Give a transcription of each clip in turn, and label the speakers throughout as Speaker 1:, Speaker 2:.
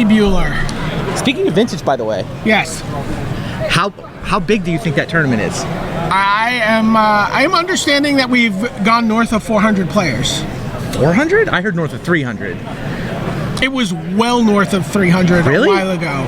Speaker 1: Bueller.
Speaker 2: Speaking of vintage, by the way.
Speaker 1: Yes.
Speaker 2: How big do you think that tournament is?
Speaker 1: I am understanding that we've gone north of 400 players.
Speaker 2: 400? I heard north of 300.
Speaker 1: It was well north of 300
Speaker 2: Really?
Speaker 1: a while ago.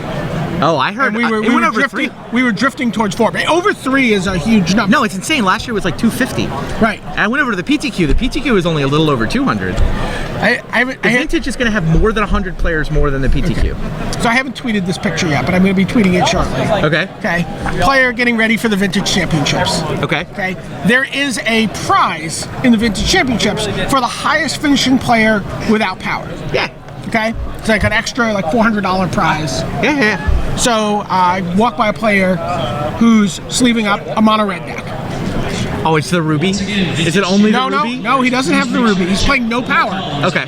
Speaker 2: Oh, I heard.
Speaker 1: We were
Speaker 2: over
Speaker 1: drifting.
Speaker 2: 3.
Speaker 1: We were drifting towards 4. But over 3 is a huge number.
Speaker 2: No, it's insane. Last year was like 250.
Speaker 1: Right.
Speaker 2: And I went over to the PTQ. The PTQ is only a little over 200. The vintage is going to have more than 100 players more than the PTQ.
Speaker 1: Okay. So I haven't tweeted this picture yet, but I'm going to be tweeting it shortly.
Speaker 2: Okay.
Speaker 1: Okay. Player getting ready for the Vintage Championships.
Speaker 2: Okay.
Speaker 1: Okay. There is a prize in the Vintage Championships for the highest finishing player without power.
Speaker 2: Yeah.
Speaker 1: Okay. It's like an extra $400 prize.
Speaker 2: Yeah.
Speaker 1: So I walk by a player who's sleeving up a mono red deck.
Speaker 2: Oh, it's the Ruby? Is it only the Ruby?
Speaker 1: No, he doesn't have the Ruby. He's playing no power.
Speaker 2: Okay.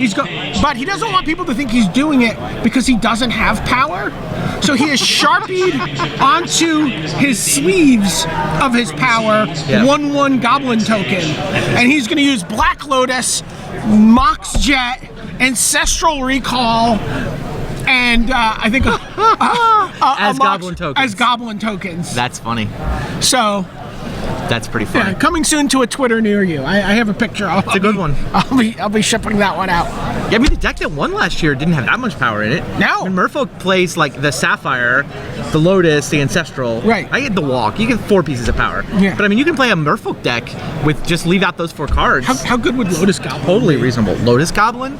Speaker 1: But he doesn't want people to think he's doing it because he doesn't have power. So he has sharpied onto his sleeves of his power 1/1 Goblin token. And he's going to use Black Lotus, Mox Jet, Ancestral Recall, and I think
Speaker 2: as Goblin tokens.
Speaker 1: As Goblin tokens.
Speaker 2: That's funny.
Speaker 1: So
Speaker 2: that's pretty funny.
Speaker 1: Yeah, coming soon to a Twitter near you. I have a picture.
Speaker 2: It's a good one.
Speaker 1: I'll be shipping that one out.
Speaker 2: Yeah, I mean the deck that won last year didn't have that much power in it.
Speaker 1: No.
Speaker 2: When Merfolk plays like the Sapphire, the Lotus, the Ancestral.
Speaker 1: Right.
Speaker 2: I get the Walk. You get 4 pieces of power.
Speaker 1: Yeah.
Speaker 2: But I mean you can play a Merfolk deck with just leave out those 4 cards.
Speaker 1: How good would Lotus Goblin?
Speaker 2: Totally reasonable. Lotus Goblin?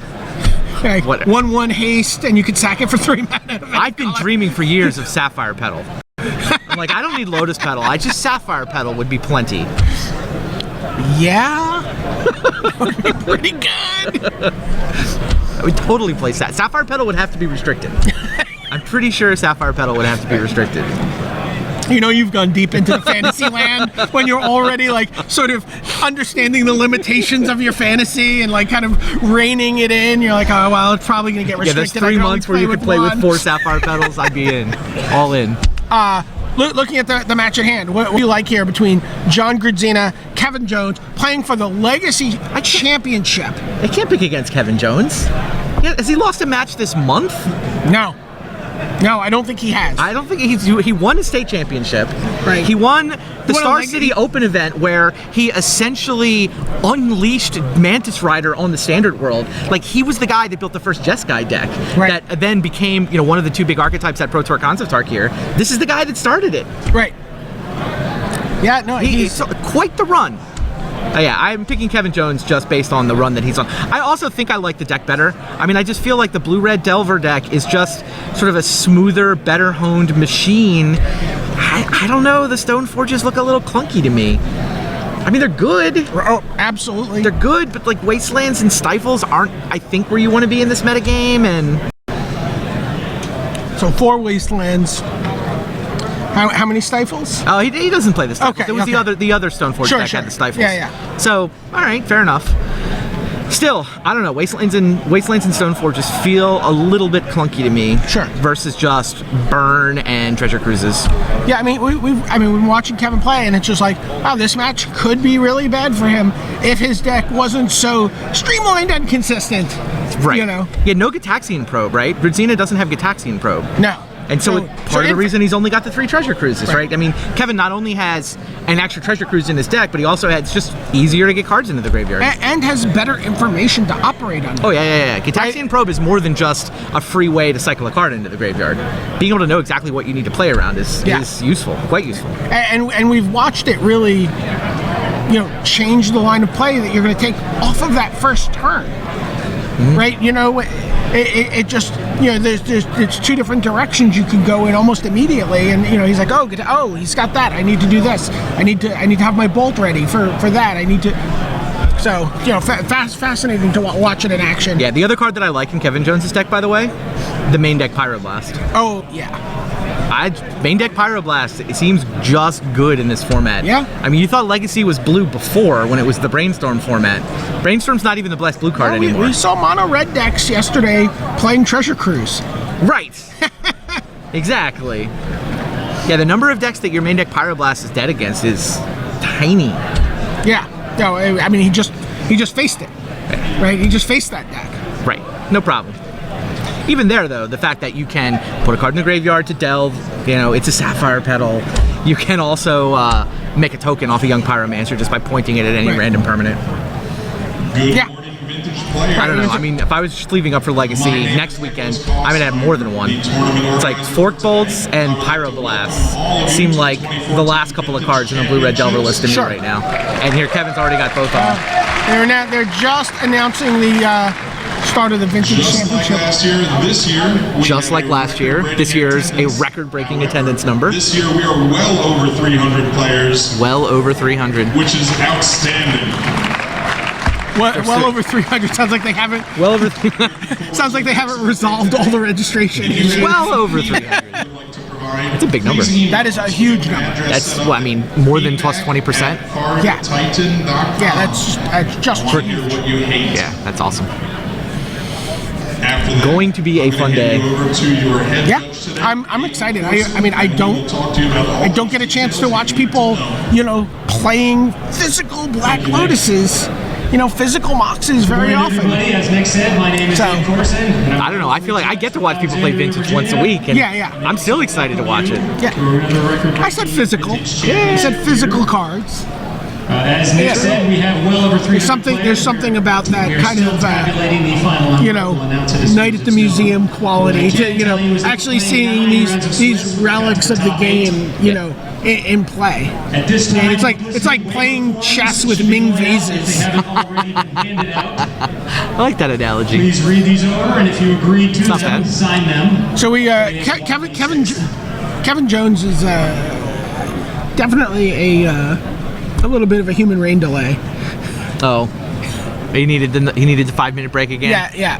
Speaker 1: Okay.
Speaker 2: What?
Speaker 1: 1/1 haste, and you can sack it for 3 mana.
Speaker 2: I've been dreaming for years of Sapphire Petal. I'm like, I don't need Lotus Petal. Sapphire Petal would be plenty.
Speaker 1: Yeah. That would be pretty good.
Speaker 2: I would totally play Sapphire Petal would have to be restricted. I'm pretty sure Sapphire Petal would have to be restricted.
Speaker 1: You know you've gone deep into the fantasy land when you're already like sort of understanding the limitations of your fantasy and like kind of reining it in. You're like, oh well, it's probably gonna get restricted.
Speaker 2: Yeah, there's 3 months where you could play with 4 Sapphire Petals. I'd be in, all in.
Speaker 1: Looking at the match at hand, what do you like here between John Grudzina, Kevin Jones, playing for the Legacy Championship?
Speaker 2: I can't pick against Kevin Jones. Yeah, has he lost a match this month?
Speaker 1: No, I don't think he has.
Speaker 2: I don't think he won a state championship.
Speaker 1: Right.
Speaker 2: He won the Star City Open event where he essentially unleashed Mantis Rider on the Standard World. Like he was the guy that built the first Jeskai deck that then became one of the 2 big archetypes at Pro Tour Concept Arc here. This is the guy that started it.
Speaker 1: Right. Yeah, no,
Speaker 2: he's quite the run. Yeah, I'm picking Kevin Jones just based on the run that he's on. I also think I like the deck better. I mean, I just feel like the blue-red Delver deck is just sort of a smoother, better-honed machine. I don't know, the Stoneforges look a little clunky to me. I mean, they're good.
Speaker 1: Oh, absolutely.
Speaker 2: They're good, but like Wastelands and Stifles aren't, I think, where you want to be in this metagame. And
Speaker 1: so 4 Wastelands. How many Stifles?
Speaker 2: Oh, he doesn't play the Stifles.
Speaker 1: Okay,
Speaker 2: it was the other Stoneforge deck had the Stifles.
Speaker 1: Yeah.
Speaker 2: So, all right, fair enough. Still, I don't know. Wastelands and Stoneforge just feel a little bit clunky to me.
Speaker 1: Sure.
Speaker 2: Versus just Burn and Treasure Cruises.
Speaker 1: Yeah, I mean, we've been watching Kevin play, and it's just like, wow, this match could be really bad for him if his deck wasn't so streamlined and consistent.
Speaker 2: Right.
Speaker 1: You know.
Speaker 2: Yeah, no Gitaxian Probe, right? Grudzina doesn't have Gitaxian Probe.
Speaker 1: No.
Speaker 2: And so part of the reason he's only got the 3 Treasure Cruises, right? I mean, Kevin not only has an extra Treasure Cruise in his deck, but he also it's just easier to get cards into the graveyard.
Speaker 1: And has better information to operate on.
Speaker 2: Oh, yeah. Gitaxian Probe is more than just a free way to cycle a card into the graveyard. Being able to know exactly what you need to play around is useful, quite useful. And we've watched it really, change the line of play that you're going to take off of that first turn. Mm-hmm. Right? It just, there's 2 different directions you can go in almost immediately, and he's like, oh, he's got that. I need to do this. I need to have my bolt ready for that. I need to. So, fascinating to watch it in action. Yeah, the other card that I like in Kevin Jones' deck, by the way, the main deck Pyroblast.
Speaker 1: Oh yeah.
Speaker 2: Main deck Pyroblast, it seems just good in this format.
Speaker 1: Yeah.
Speaker 2: I mean, you thought Legacy was blue before when it was the Brainstorm format. Brainstorm's not even the best blue card anymore.
Speaker 1: We saw mono red decks yesterday playing Treasure Cruise.
Speaker 2: Right. Exactly. Yeah, the number of decks that your main deck Pyroblast is dead against is tiny.
Speaker 1: Yeah. No, I mean, he just faced it. Right? He just faced that deck.
Speaker 2: Right. No problem. Even there, though, the fact that you can put a card in the graveyard to delve, you know, it's a Sapphire Petal. You can also make a token off a Young Pyromancer just by pointing it at any random permanent.
Speaker 1: Yeah.
Speaker 2: I don't know. I mean, if I was just leaving up for Legacy next weekend, I would have more than one. It's like Fork Bolts and Pyroblast seem like the last couple of cards in the Blue-Red Delver list to me right now. And here, Kevin's already got both of them.
Speaker 1: They're just announcing the start of the Vintage Championship.
Speaker 2: Just like last year, this year's a record-breaking attendance number.
Speaker 3: This year we are well over 300 players.
Speaker 2: Well over 300.
Speaker 3: Which is outstanding.
Speaker 1: Well over 300. Sounds like they haven't.
Speaker 2: Well over.
Speaker 1: Sounds like they haven't resolved all the registration issues.
Speaker 2: Well over 300. That's a big number.
Speaker 1: That is a huge number.
Speaker 2: That's, well, I mean, more than plus 20%.
Speaker 1: Yeah. Yeah, that's just huge.
Speaker 2: Yeah, that's awesome. Going to be a fun day.
Speaker 1: Yeah, I'm excited. I mean, I don't get a chance to watch people, you know, playing physical Black Lotuses, you know, physical Moxes very often.
Speaker 4: As Nick said, my name is Dave Corson.
Speaker 2: I don't know. I feel like I get to watch people play Vintage once a week, and I'm still excited to watch it.
Speaker 1: Yeah, I said physical. I said physical cards.
Speaker 4: As Nick said, we have well over 300
Speaker 1: There's something about that kind of, you know, night at the museum quality to, you know, actually seeing these relics of the game, you know, in play.
Speaker 4: At this time,
Speaker 1: it's like playing chess with Ming vases.
Speaker 2: I like that analogy.
Speaker 4: Please read these over, and if you agree to them, sign them.
Speaker 1: So we, Kevin Jones is definitely a little bit of a human rain delay.
Speaker 2: Oh, he needed the 5-minute break again.
Speaker 1: Yeah.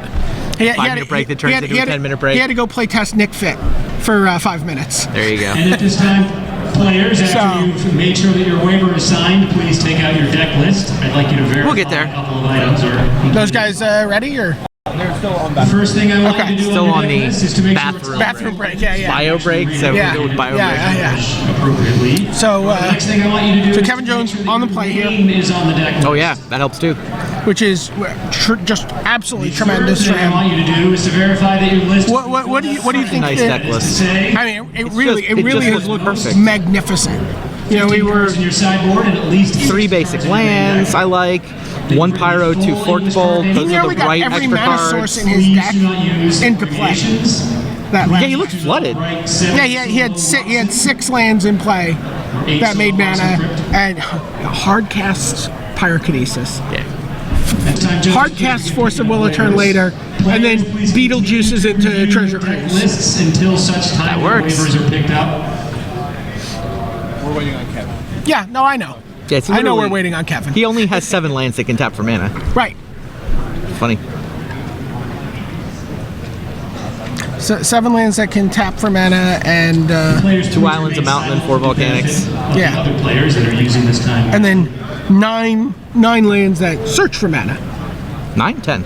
Speaker 2: 5-minute break that turns into a 10-minute break.
Speaker 1: He had to go play test Nick Fit for 5 minutes.
Speaker 2: There you go.
Speaker 4: And at this time, players, after you've made sure that your waiver is signed, please take out your deck list. I'd like you to verify
Speaker 2: We'll get there.
Speaker 4: a couple of items.
Speaker 1: Those guys ready or?
Speaker 4: The first thing I want you to do
Speaker 2: still on the
Speaker 4: is to make sure
Speaker 1: bathroom break. Yeah.
Speaker 2: Bio break. So
Speaker 1: Yeah.
Speaker 2: we'll do bio break.
Speaker 1: Yeah.
Speaker 4: appropriately.
Speaker 1: So
Speaker 4: The next thing I want you to do
Speaker 1: so
Speaker 4: is
Speaker 1: Kevin
Speaker 4: to make
Speaker 1: Jones
Speaker 4: sure that
Speaker 1: on the
Speaker 4: your
Speaker 1: play here.
Speaker 4: name is on the deck list.
Speaker 2: Oh yeah, that helps too.
Speaker 1: which is just absolutely tremendous for
Speaker 4: What I
Speaker 1: him.
Speaker 4: want you to do is to verify that your list.
Speaker 1: What do you think?
Speaker 2: Nice deck list.
Speaker 1: I mean, it really
Speaker 2: just
Speaker 1: has
Speaker 2: looks
Speaker 1: looked
Speaker 2: perfect.
Speaker 1: magnificent. You know, we were
Speaker 4: in your sideboard and at least
Speaker 2: 3 basic lands. I like 1 Pyro, 2 Forked Bolt.
Speaker 1: he
Speaker 2: Those are
Speaker 1: nearly
Speaker 2: the
Speaker 1: got
Speaker 2: right
Speaker 1: every
Speaker 2: extra
Speaker 1: mana
Speaker 2: cards.
Speaker 1: source in his deck into play. That
Speaker 2: Yeah,
Speaker 1: last
Speaker 2: he looked flooded.
Speaker 1: Yeah, he had 6 lands in play that made mana, and hard cast Pyrokinesis.
Speaker 2: Yeah.
Speaker 1: Hard cast Force of Will a turn later, and then Beetlejuices into Treasure Cruise.
Speaker 4: Lists until such time
Speaker 2: That works.
Speaker 4: waivers are picked up.
Speaker 5: We're waiting on Kevin.
Speaker 1: Yeah, no, I know.
Speaker 2: Yeah, it's
Speaker 1: I know we're
Speaker 2: literally-
Speaker 1: waiting on Kevin.
Speaker 2: He only has 7 lands that can tap for mana.
Speaker 1: Right.
Speaker 2: Funny.
Speaker 1: So 7 lands that can tap for mana, and
Speaker 2: 2 islands, a mountain, and 4 volcanics.
Speaker 1: yeah,
Speaker 4: Other players that are using this time.
Speaker 1: and then nine lands that search for mana.
Speaker 2: 9, 10.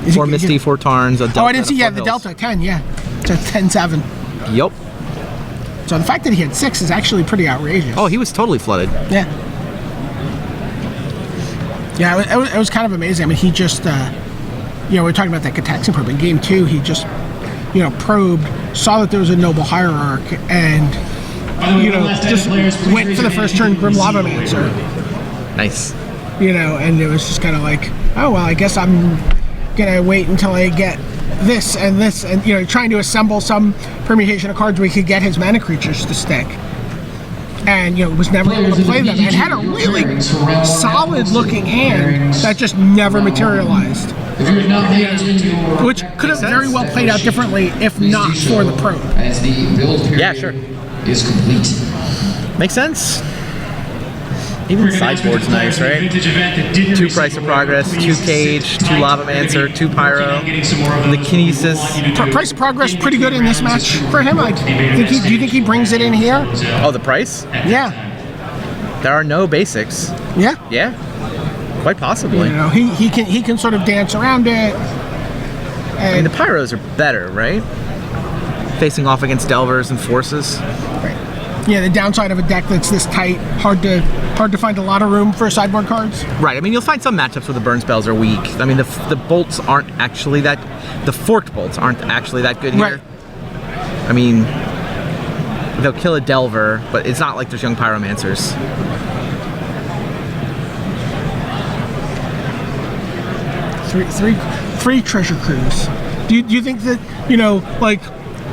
Speaker 1: Is
Speaker 2: 4
Speaker 1: it-
Speaker 2: Misty, 4 Tarns, a Delta.
Speaker 1: Oh, I didn't see.
Speaker 2: and a
Speaker 1: Yeah,
Speaker 2: Four
Speaker 1: the
Speaker 2: Hills.
Speaker 1: Delta 10. Yeah, it's a 10/7.
Speaker 2: Yup.
Speaker 1: So the fact that he had 6 is actually pretty outrageous.
Speaker 2: Oh, he was totally flooded.
Speaker 1: Yeah. Yeah, it was kind of amazing. I mean, he just, we were talking about that Gataxian probe. In game 2, he just, probed, saw that there was a noble hierarch, and, just went for the first turn Grim Lavamancer.
Speaker 2: Nice.
Speaker 1: And it was just kind of like, oh, well, I guess I'm going to wait until I get this, and, trying to assemble some permutation of cards where he could get his mana creatures to stick. And, was never able to play them, and had a really solid-looking hand that just never materialized. Which could have very well played out differently if not for the probe.
Speaker 6: As the build period
Speaker 2: Yeah, sure.
Speaker 6: is complete.
Speaker 2: Makes sense. Even sideboard's nice, right? 2 Price of Progress, 2 Cage, 2 Lavamancer, 2 Pyro, the Kinesis.
Speaker 1: Price of Progress pretty good in this match for him. Do you think he brings it in here?
Speaker 2: Oh, the price?
Speaker 1: Yeah.
Speaker 2: There are no basics.
Speaker 1: Yeah.
Speaker 2: Yeah, quite possibly.
Speaker 1: He can sort of dance around it.
Speaker 2: I mean, the Pyros are better, right? Facing off against Delvers and Forces.
Speaker 1: Yeah, the downside of a deck that's this tight, hard to hard to find a lot of room for sideboard cards.
Speaker 2: Right. I mean, you'll find some matchups where the burn spells are weak. I mean, the bolts aren't actually that. The forked bolts aren't actually that good here.
Speaker 1: Right.
Speaker 2: I mean, they'll kill a Delver, but it's not like there's young pyromancers.
Speaker 1: Three treasure cruise. Do you think that, you know, like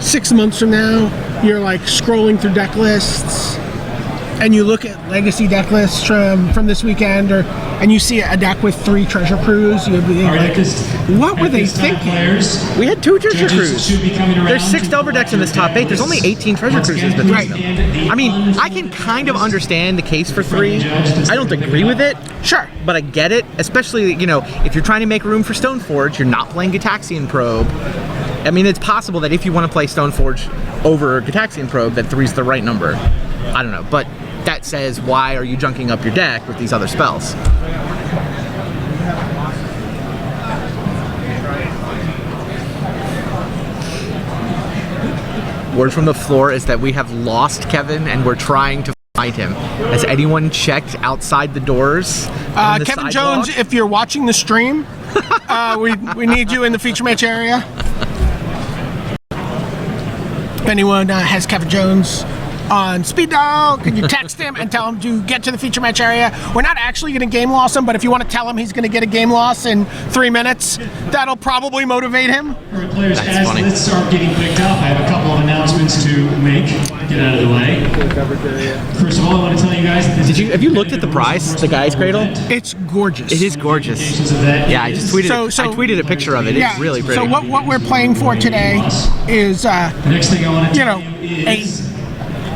Speaker 1: 6 months from now, you're like scrolling through deck lists and you look at legacy deck lists from this weekend, and you see a deck with 3 treasure crews, you'd be like, what were they thinking?
Speaker 2: We had 2 treasure crews. There's 6 Delver decks in this top 8. There's only 18 treasure cruises between them. I mean, I can kind of understand the case for 3. I don't agree with it.
Speaker 1: Sure.
Speaker 2: But I get it, especially, you know, if you're trying to make room for Stoneforge, you're not playing Gitaxian Probe. I mean, it's possible that if you want to play Stoneforge over Gitaxian Probe, that 3's the right number. I don't know, but that says, why are you junking up your deck with these other spells? Word from the floor is that we have lost Kevin and we're trying to find him. Has anyone checked outside the doors? On the
Speaker 1: Kevin
Speaker 2: sidewalk?
Speaker 1: Jones, if you're watching the stream, we need you in the feature match area. If anyone has Kevin Jones on speed dial, can you text him and tell him to get to the feature match area? We're not actually going to game loss him, but if you want to tell him he's going to get a game loss in 3 minutes, that'll probably motivate him.
Speaker 4: Players,
Speaker 2: That's
Speaker 4: as
Speaker 2: funny.
Speaker 4: lists are getting picked up, I have a couple of announcements to make. Get out of the way. First of all, I want to tell you guys.
Speaker 2: Have you looked at the price, the guy's cradle?
Speaker 1: It's gorgeous.
Speaker 2: It is gorgeous. Yeah, I just tweeted. I tweeted a picture of it. It's really pretty.
Speaker 1: So what we're playing for today is,
Speaker 4: The next thing I want to
Speaker 1: you know,
Speaker 4: tell you is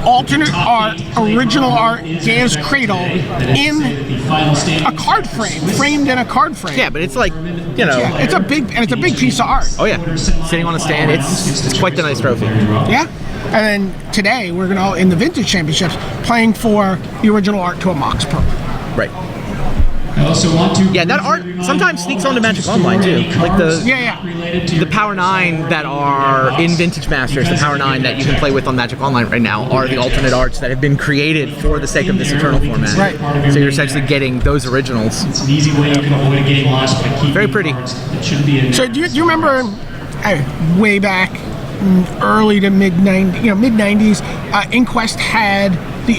Speaker 1: alternate art, original art, Gaea's Cradle in a card frame, framed in a card frame.
Speaker 2: Yeah, but it's like, you know.
Speaker 1: Yeah, it's a big piece of art.
Speaker 2: Oh yeah, sitting on a stand. It's quite the nice trophy.
Speaker 1: Yeah. And then today we're gonna in the Vintage Championships playing for the original art to a Mox Pro.
Speaker 2: Right.
Speaker 4: I also want to.
Speaker 2: Yeah, that art sometimes sneaks onto Magic Online too. Like the Power 9 that are in Vintage Masters, the Power 9 that you can play with on Magic Online right now are the alternate arts that have been created for the sake of this Eternal format.
Speaker 1: Right.
Speaker 2: So you're essentially getting those originals.
Speaker 4: It's an easy way you can avoid a game loss by keeping
Speaker 2: Very pretty.
Speaker 4: cards that shouldn't be in.
Speaker 1: So do you remember way back early to mid 90s, Inquest had the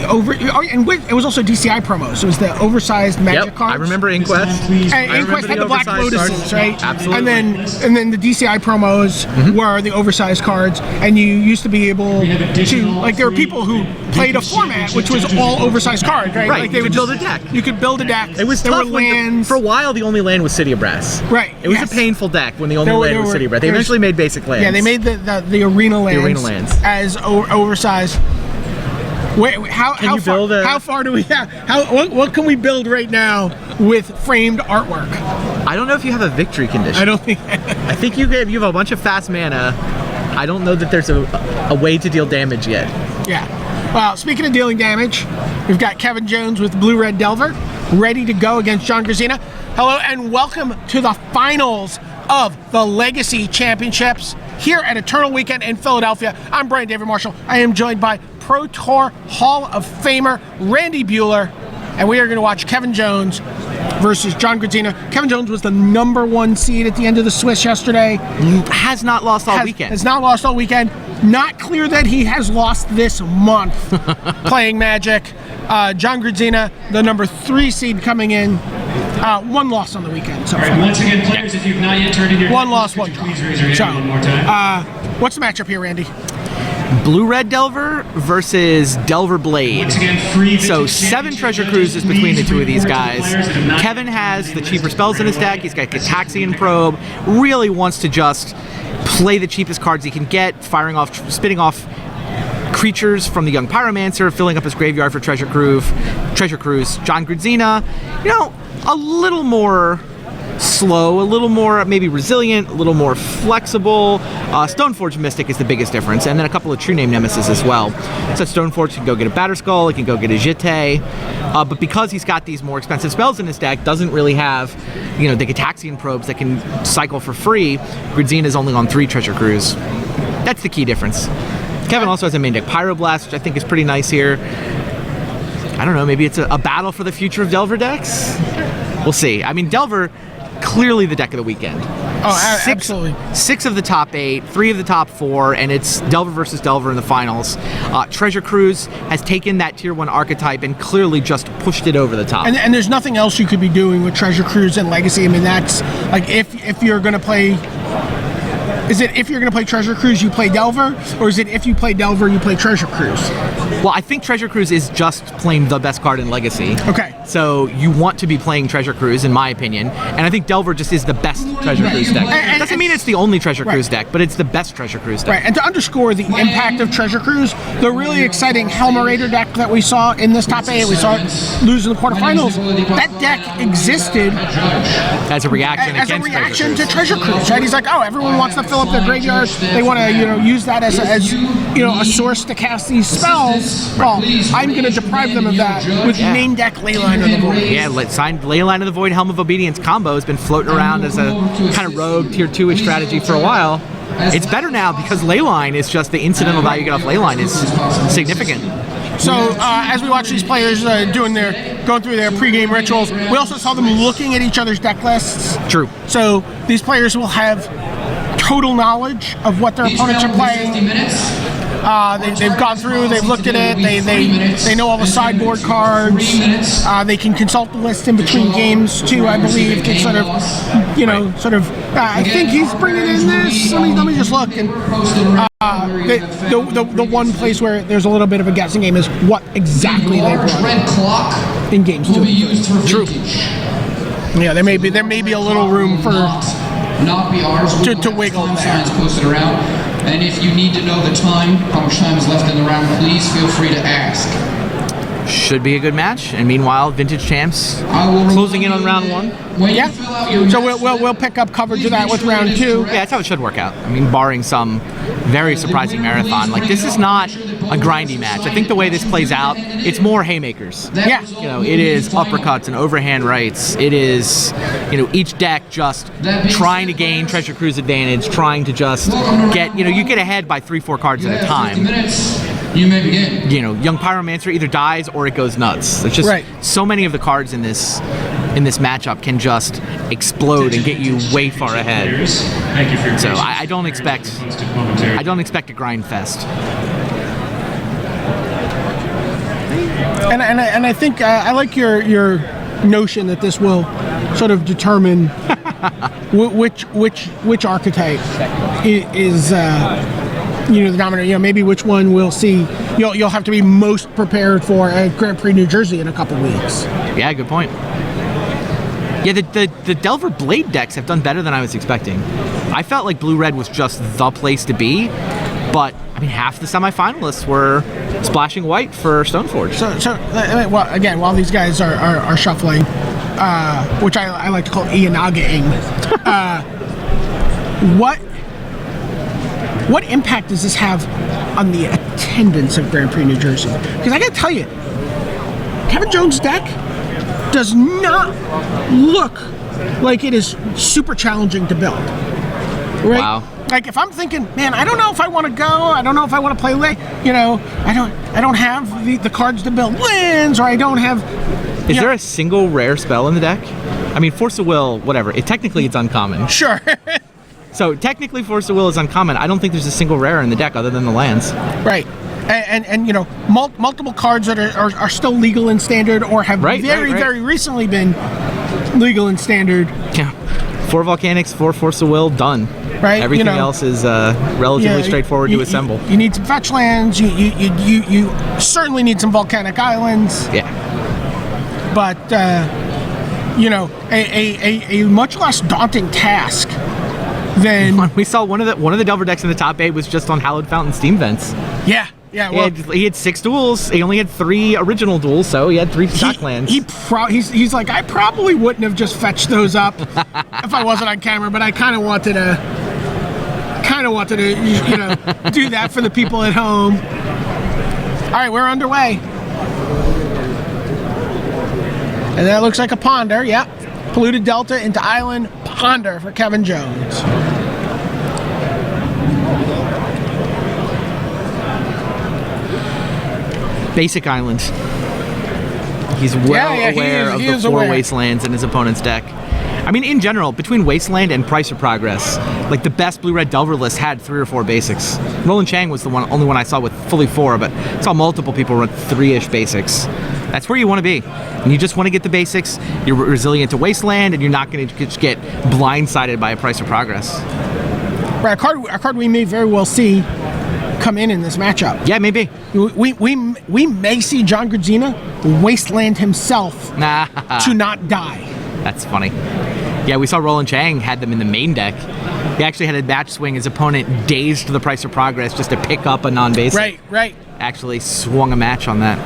Speaker 1: it was also DCI promos. It was the oversized Magic cards.
Speaker 2: I remember Inquest.
Speaker 1: And Inquest had the Black Lotuses, right?
Speaker 2: Absolutely.
Speaker 1: And then the DCI promos were the oversized cards, and you used to be able to, like, there were people who played a format which was all oversized cards, right?
Speaker 2: Right.
Speaker 1: Like
Speaker 2: you could build a deck.
Speaker 1: You could build a deck.
Speaker 2: It was
Speaker 1: there
Speaker 2: tough
Speaker 1: were
Speaker 2: when
Speaker 1: lands.
Speaker 2: for a while the only land was City of Brass.
Speaker 1: Right.
Speaker 2: It was
Speaker 1: yes.
Speaker 2: a painful deck when the only
Speaker 1: There
Speaker 2: land was
Speaker 1: were-
Speaker 2: City of Brass. They eventually made basic lands.
Speaker 1: Yeah, they made the arena lands.
Speaker 2: arena lands.
Speaker 1: As oversized. Wait, how
Speaker 2: you
Speaker 1: far?
Speaker 2: build a-
Speaker 1: How far do we have? What can we build right now with framed artwork?
Speaker 2: I don't know if you have a victory condition.
Speaker 1: I don't think.
Speaker 2: I think you have a bunch of fast mana. I don't know that there's a way to deal damage yet.
Speaker 1: Yeah. Well, speaking of dealing damage, we've got Kevin Jones with Blue Red Delver ready to go against John Grudzina. Hello and welcome to the finals of the Legacy Championships here at Eternal Weekend in Philadelphia. I'm Brian David Marshall. I am joined by Pro Tour Hall of Famer Randy Buehler, and we are going to watch Kevin Jones versus John Grudzina. Kevin Jones was the #1 seed at the end of the Swiss yesterday.
Speaker 2: Has not lost all weekend.
Speaker 1: Has not lost all weekend. Not clear that he has lost this month playing Magic. John Grudzina, the #3 seed coming in. One loss on the weekend. So
Speaker 4: All right, once again, players, if you've not yet turned in your
Speaker 1: one
Speaker 4: deck
Speaker 1: loss,
Speaker 4: list,
Speaker 1: one draw.
Speaker 4: please raise your hand
Speaker 1: So,
Speaker 4: one more time.
Speaker 1: what's the matchup here, Randy?
Speaker 2: Blue Red Delver versus Delverblade.
Speaker 4: Once again, free
Speaker 2: So
Speaker 4: Vintage
Speaker 2: 7 treasure
Speaker 4: Championships
Speaker 2: cruises between the
Speaker 4: means
Speaker 2: two of these
Speaker 4: rewards to the
Speaker 2: guys.
Speaker 4: players that have not
Speaker 2: Kevin
Speaker 4: yet
Speaker 2: has the cheaper spells in his deck. He's got Gitaxian Probe. Really wants to just play the cheapest cards he can get, spitting off creatures from the Young Pyromancer, filling up his graveyard for treasure cruise. John Grudzina, a little more slow, a little more maybe resilient, a little more flexible. Stoneforge Mystic is the biggest difference, and then a couple of True Name Nemesis as well. So Stoneforge can go get a Batterskull, he can go get a Jeskai, but because he's got these more expensive spells in his deck, doesn't really have, the Gitaxian Probes that can cycle for free. Grudzina is only on 3 treasure cruise. That's the key difference. Kevin also has a main deck Pyroblast, which I think is pretty nice here. I don't know, maybe it's a battle for the future of Delver decks? We'll see. I mean, Delver, clearly the deck of the weekend.
Speaker 1: Oh, absolutely.
Speaker 2: 6 of the top 8, 3 of the top 4, and it's Delver versus Delver in the finals. Treasure Cruise has taken that Tier 1 archetype and clearly just pushed it over the top.
Speaker 1: And there's nothing else you could be doing with Treasure Cruise and Legacy. I mean, that's like if you're going to play... Is it if you're going to play Treasure Cruise, you play Delver? Or is it if you play Delver, you play Treasure Cruise?
Speaker 2: Well, I think Treasure Cruise is just plain the best card in Legacy.
Speaker 1: Okay.
Speaker 2: So you want to be playing Treasure Cruise, in my opinion. And I think Delver just is the best Treasure Cruise deck. It doesn't mean it's the only Treasure Cruise deck, but it's the best Treasure Cruise deck.
Speaker 1: Right, and to underscore the impact of Treasure Cruise, the really exciting Helmerator deck that we saw in this top 8, we saw it lose in the quarterfinals, that deck existed
Speaker 2: as a reaction
Speaker 1: to Treasure Cruise, right? He's like, oh, everyone wants to fill up their graveyard. They want to, use that as a source to cast these spells. Well, I'm going to deprive them of that with main deck Leyline of the Void.
Speaker 2: Yeah, signed Leyline of the Void, Helm of Obedience combo has been floating around as a kind of rogue Tier 2-ish strategy for a while. It's better now because Leyline is just the incidental value you get off Leyline is significant.
Speaker 1: So as we watch these players going through their pregame rituals, we also saw them looking at each other's deck lists.
Speaker 2: True.
Speaker 1: So these players will have total knowledge of what their opponents are playing. They've gone through, they've looked at it, they know all the sideboard cards. They can consult the list in between games too, I believe, to sort of, I think he's bringing in this. Let me just look. And the one place where there's a little bit of a guessing game is what exactly they brought in games too.
Speaker 2: True.
Speaker 1: Yeah, there may be a little room for
Speaker 6: not be ours.
Speaker 1: To wiggle there.
Speaker 6: Posted around. And if you need to know the time, how much time is left in the round, please feel free to ask.
Speaker 2: Should be a good match. And meanwhile, Vintage Champs closing in on round 1.
Speaker 1: Yeah. So we'll pick up coverage of that with round 2.
Speaker 2: Yeah, that's how it should work out. I mean, barring some very surprising marathon. Like, this is not a grindy match. I think the way this plays out, it's more haymakers.
Speaker 1: Yeah.
Speaker 2: It is uppercuts and overhand rights. It is, each deck just trying to gain Treasure Cruise advantage, trying to just get, you get ahead by 3-4 cards at a time.
Speaker 6: You may begin.
Speaker 2: Young Pyromancer either dies or it goes nuts. There's just so many of the cards in this matchup can just explode and get you way far ahead.
Speaker 4: Thank you for your
Speaker 2: So I don't expect a grind fest.
Speaker 1: And I think I like your notion that this will sort of determine which archetype is the dominant. Maybe which one we'll see. You'll have to be most prepared for at Grand Prix New Jersey in a couple weeks.
Speaker 2: Yeah, good point. Yeah, the Delverblade decks have done better than I was expecting. I felt like Blue-Red was just the place to be, but I mean, half the semifinalists were splashing white for Stoneforge.
Speaker 1: So well, again, while these guys are shuffling, which I like to call Ianaga-ing, what impact does this have on the attendance of Grand Prix New Jersey? Because I got to tell you, Kevin Jones' deck does not look like it is super challenging to build. Right?
Speaker 2: Wow.
Speaker 1: Like if I'm thinking, man, I don't know if I want to go. I don't know if I want to play late. I don't have the cards to build lands, or I don't have.
Speaker 2: Is there a single rare spell in the deck? I mean, Force of Will, whatever. Technically, it's uncommon.
Speaker 1: Sure.
Speaker 2: So technically, Force of Will is uncommon. I don't think there's a single rare in the deck other than the lands.
Speaker 1: Right. And multiple cards that are still legal in Standard or have very recently been legal in Standard.
Speaker 2: Yeah. 4 Volcanics, 4 Force of Will, done.
Speaker 1: Right.
Speaker 2: Everything else is relatively straightforward to assemble.
Speaker 1: You need some fetch lands. You certainly need some volcanic islands.
Speaker 2: Yeah.
Speaker 1: But a much less daunting task than
Speaker 2: we saw one of the Delver decks in the top 8 was just on Hallowed Fountain Steam Vents.
Speaker 1: Yeah. Yeah, well,
Speaker 2: he had 6 duels. He only had 3 original duels, so he had 3 stock lands.
Speaker 1: He's like, I probably wouldn't have just fetched those up if I wasn't on camera, but I kind of wanted to do that for the people at home. All right, we're underway, and that looks like a Ponder. Yep, Polluted Delta into Island Ponder for Kevin Jones.
Speaker 2: Basic Island. He's well
Speaker 1: Yeah, he
Speaker 2: aware
Speaker 1: is-
Speaker 2: of
Speaker 1: he
Speaker 2: the
Speaker 1: is
Speaker 2: 4
Speaker 1: aware.
Speaker 2: Wastelands in his opponent's deck. I mean, in general, between Wasteland and Price of Progress, like the best blue-red Delver list had 3 or 4 basics. Roland Chang was the only one I saw with fully 4, but I saw multiple people run 3-ish basics. That's where you want to be. And you just want to get the basics, you're resilient to Wasteland, and you're not going to just get blindsided by a Price of Progress.
Speaker 1: Right, a card we may very well see come in this matchup.
Speaker 2: Yeah, maybe.
Speaker 1: We may see John Grudzina Wasteland himself
Speaker 2: Nah.
Speaker 1: to not die.
Speaker 2: That's funny. Yeah, we saw Roland Chang had them in the main deck. He actually had a match swing his opponent dazed to the Price of Progress just to pick up a non-basic.
Speaker 1: Right.
Speaker 2: Actually swung a match on that.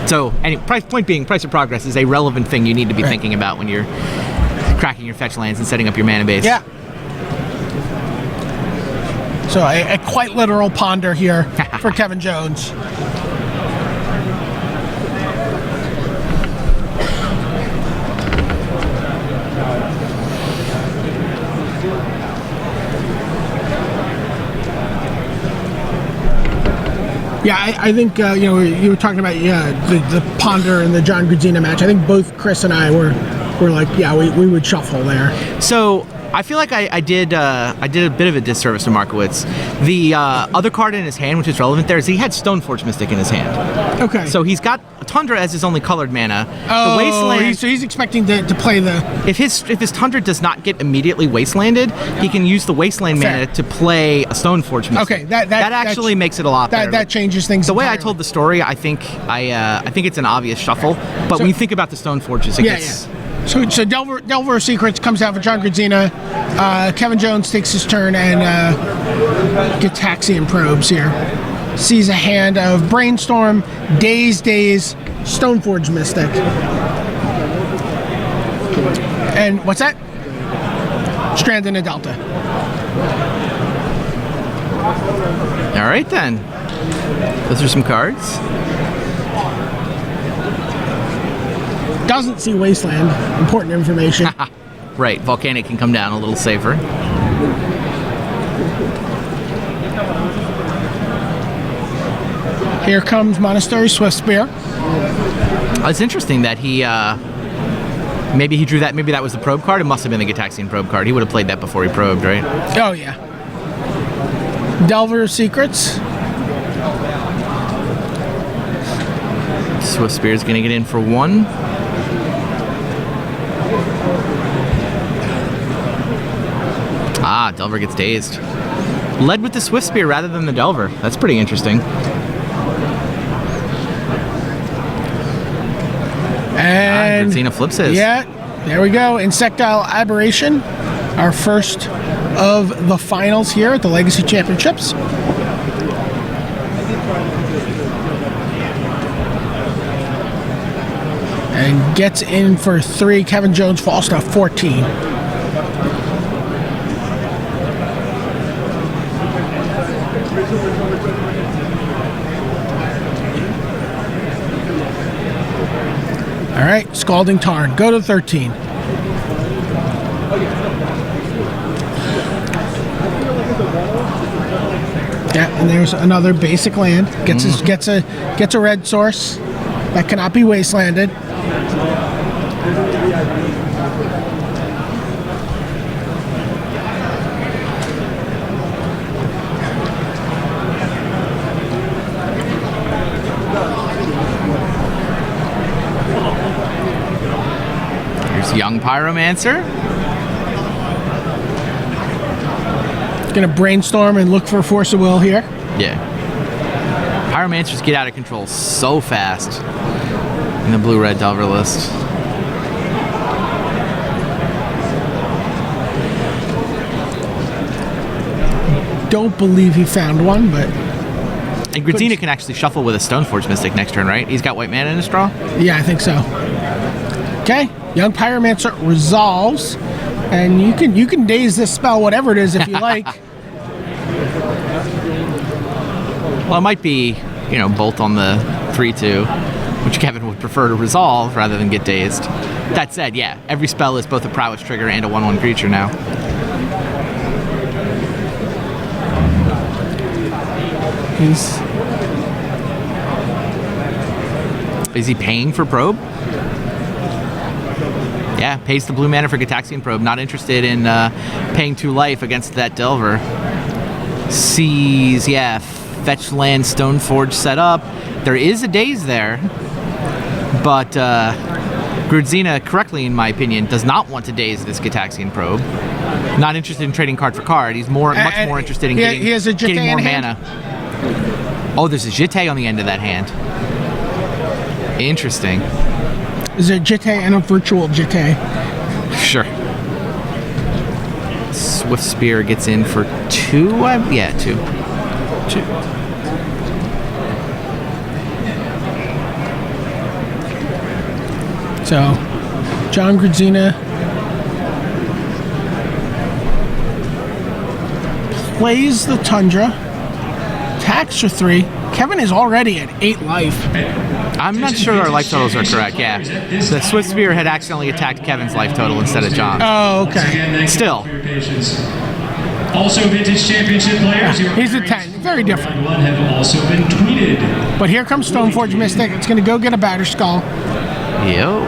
Speaker 2: So, point being, Price of Progress is a relevant thing you need to be thinking about when you're cracking your fetch lands and setting up your mana base.
Speaker 1: Yeah. So a quite literal ponder here for Kevin Jones. Yeah, I think you were talking about the Ponder and the John Grudzina match. I think both Chris and I were like, yeah, we would shuffle there.
Speaker 2: So I feel like I did a bit of a disservice to Markowitz. The other card in his hand, which is relevant there, is he had Stoneforge Mystic in his hand.
Speaker 1: Okay.
Speaker 2: So he's got Tundra as his only colored mana.
Speaker 1: Oh,
Speaker 2: the Wasteland.
Speaker 1: so he's expecting to play the.
Speaker 2: If his Tundra does not get immediately Wastelanded, he can use the Wasteland mana to play a Stoneforge Mystic.
Speaker 1: Okay, that
Speaker 2: actually makes it a lot better.
Speaker 1: That changes things.
Speaker 2: The way I
Speaker 1: entirely.
Speaker 2: told the story, I think it's an obvious shuffle. But when you think about the Stoneforges, it gets.
Speaker 1: So Delver Secrets comes out for John Grudzina. Kevin Jones takes his turn and Gitaxian probes here. Sees a hand of Brainstorm, Daze, Stoneforge Mystic. And what's that? Strand in a Delta.
Speaker 2: All right, then. Those are some cards.
Speaker 1: Doesn't see Wasteland. Important information.
Speaker 2: Right, Volcanic can come down a little safer.
Speaker 1: Here comes Monastery Swiftspear.
Speaker 2: It's interesting that he maybe he drew that. Maybe that was the probe card. It must have been the Gitaxian probe card. He would have played that before he probed, right?
Speaker 1: Oh yeah. Delver Secrets.
Speaker 2: Swiftspear's gonna get in for 1. Ah, Delver gets dazed. Led with the Swiftspear rather than the Delver. That's pretty interesting.
Speaker 1: And
Speaker 2: Grudzina flips his.
Speaker 1: Yeah, there we go. Insectile Aberration, our first of the finals here at the Legacy Championships. And gets in for 3. Kevin Jones falls to 14. All right, Scalding Tarn. Go to 13. Yeah, and there's another basic land. Gets a red source that cannot be wastelanded.
Speaker 2: Young Pyromancer.
Speaker 1: Gonna brainstorm and look for Force of Will here.
Speaker 2: Yeah. Pyromancers get out of control so fast in the blue-red Delver list.
Speaker 1: Don't believe he found one, but...
Speaker 2: And Grudzina can actually shuffle with a Stoneforge Mystic next turn, right? He's got white mana in his draw?
Speaker 1: Yeah, I think so. Okay, Young Pyromancer resolves, and you can daze this spell, whatever it is, if you like.
Speaker 2: Well, it might be, Bolt on the 3/2, which Kevin would prefer to resolve rather than get dazed. That said, yeah, every spell is both a prowess trigger and a 1/1 creature now. Is he paying for Probe? Yeah, pays the blue mana for Gitaxian Probe. Not interested in paying 2 life against that Delver. Sees, yeah, fetch land Stoneforge set up. There is a Daze there, but Grudzina, correctly in my opinion, does not want to Daze this Gitaxian Probe. Not interested in trading card for card. He's much more interested in getting more mana. Oh, there's a Jitte on the end of that hand. Interesting.
Speaker 1: Is a Jitte and a virtual Jitte?
Speaker 2: Sure. Swift Spear gets in for 2? Yeah, 2. 2.
Speaker 1: So, John Grudzina plays the Tundra, attacks for 3. Kevin is already at 8 life.
Speaker 2: I'm not sure our life totals are correct, yeah. The Swift Spear had accidentally attacked Kevin's life total instead of John's.
Speaker 1: Oh, okay.
Speaker 2: Still.
Speaker 4: Also, Vintage Championship players.
Speaker 1: He's a 10. Very different.
Speaker 4: One have also been tweeted.
Speaker 1: But here comes Stoneforge Mystic. It's going to go get a Batter Skull.
Speaker 2: Yo.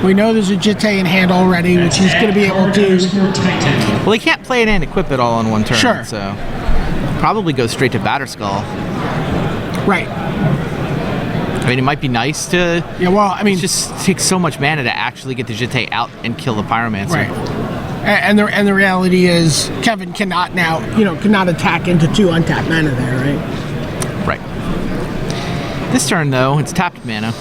Speaker 1: We know there's a Jitte in hand already, which he's going to be able to.
Speaker 2: Well, he can't play it and equip it all in one turn.
Speaker 1: Sure.
Speaker 2: So probably go straight to Batter Skull.
Speaker 1: Right.
Speaker 2: I mean, it might be nice to.
Speaker 1: Yeah, well, I mean,
Speaker 2: it just takes so much mana to actually get the Jitte out and kill the Pyromancer.
Speaker 1: Right. And the reality is, Kevin cannot attack into 2 untapped mana there, right?
Speaker 2: Right. This turn, though, it's tapped mana.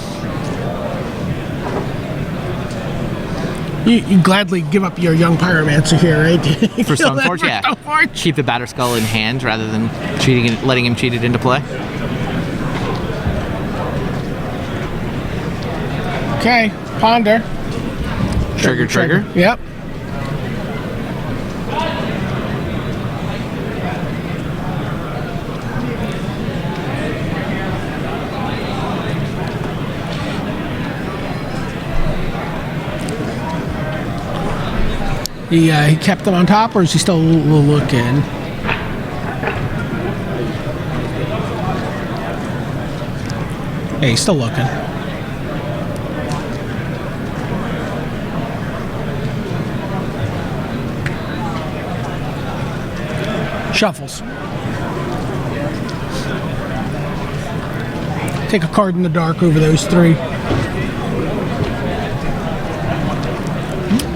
Speaker 1: You gladly give up your young Pyromancer here, right?
Speaker 2: For Stoneforge, yeah.
Speaker 1: Stoneforge?
Speaker 2: Keep the Batter Skull in hand rather than letting him cheat it into play.
Speaker 1: Okay, Ponder.
Speaker 2: Trigger.
Speaker 1: Yep. He kept them on top, or is he still looking? Yeah, he's still looking. Shuffles. Take a card in the dark over those 3.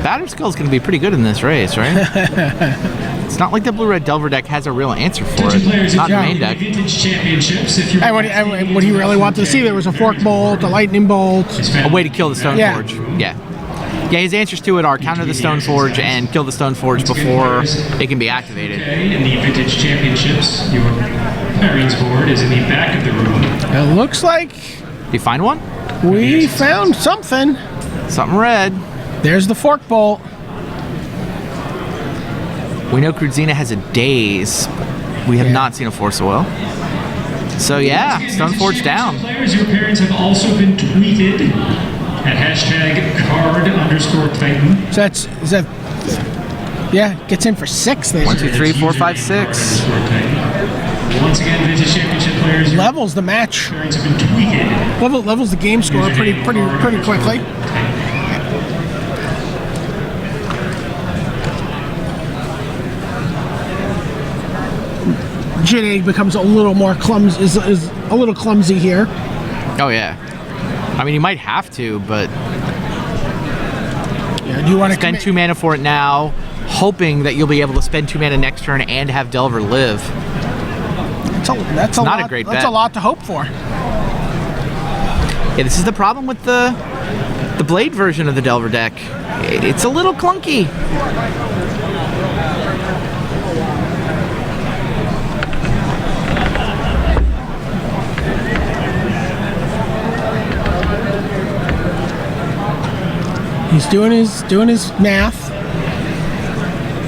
Speaker 2: Batter Skull's going to be pretty good in this race, right? It's not like the blue-red Delver deck has a real answer for it. Not the main deck.
Speaker 1: What he really wanted to see, there was a Fork Bolt, a Lightning Bolt.
Speaker 2: A way to kill the Stoneforge. Yeah. Yeah, his answers to it are counter the Stoneforge and kill the Stoneforge before it can be activated.
Speaker 4: In the Vintage Championships, your Marines board is in the back of the room.
Speaker 1: It looks like...
Speaker 2: Did you find one?
Speaker 1: We found something.
Speaker 2: Something red.
Speaker 1: There's the Fork Bolt.
Speaker 2: We know Grudzina has a Daze. We have not seen a Force of Will. So yeah, Stoneforge down.
Speaker 4: Players, your parents have also been tweeted at #card_Titan.
Speaker 1: So is that yeah, gets in for 6 there.
Speaker 2: 1, 2, 3, 4, 5, 6.
Speaker 4: Once again, Vintage Championship players.
Speaker 1: Levels the match.
Speaker 4: Parents have been tweeted.
Speaker 1: Levels the game score pretty quickly. Jitte becomes a little more clumsy. Is a little clumsy here.
Speaker 2: Oh yeah. I mean, you might have to, but
Speaker 1: yeah, do you want to
Speaker 2: spend 2 mana for it now, hoping that you'll be able to spend 2 mana next turn and have Delver live?
Speaker 1: That's
Speaker 2: not a great bet.
Speaker 1: That's a lot to hope for.
Speaker 2: Yeah, this is the problem with the Blade version of the Delver deck. It's a little clunky.
Speaker 1: He's doing his math.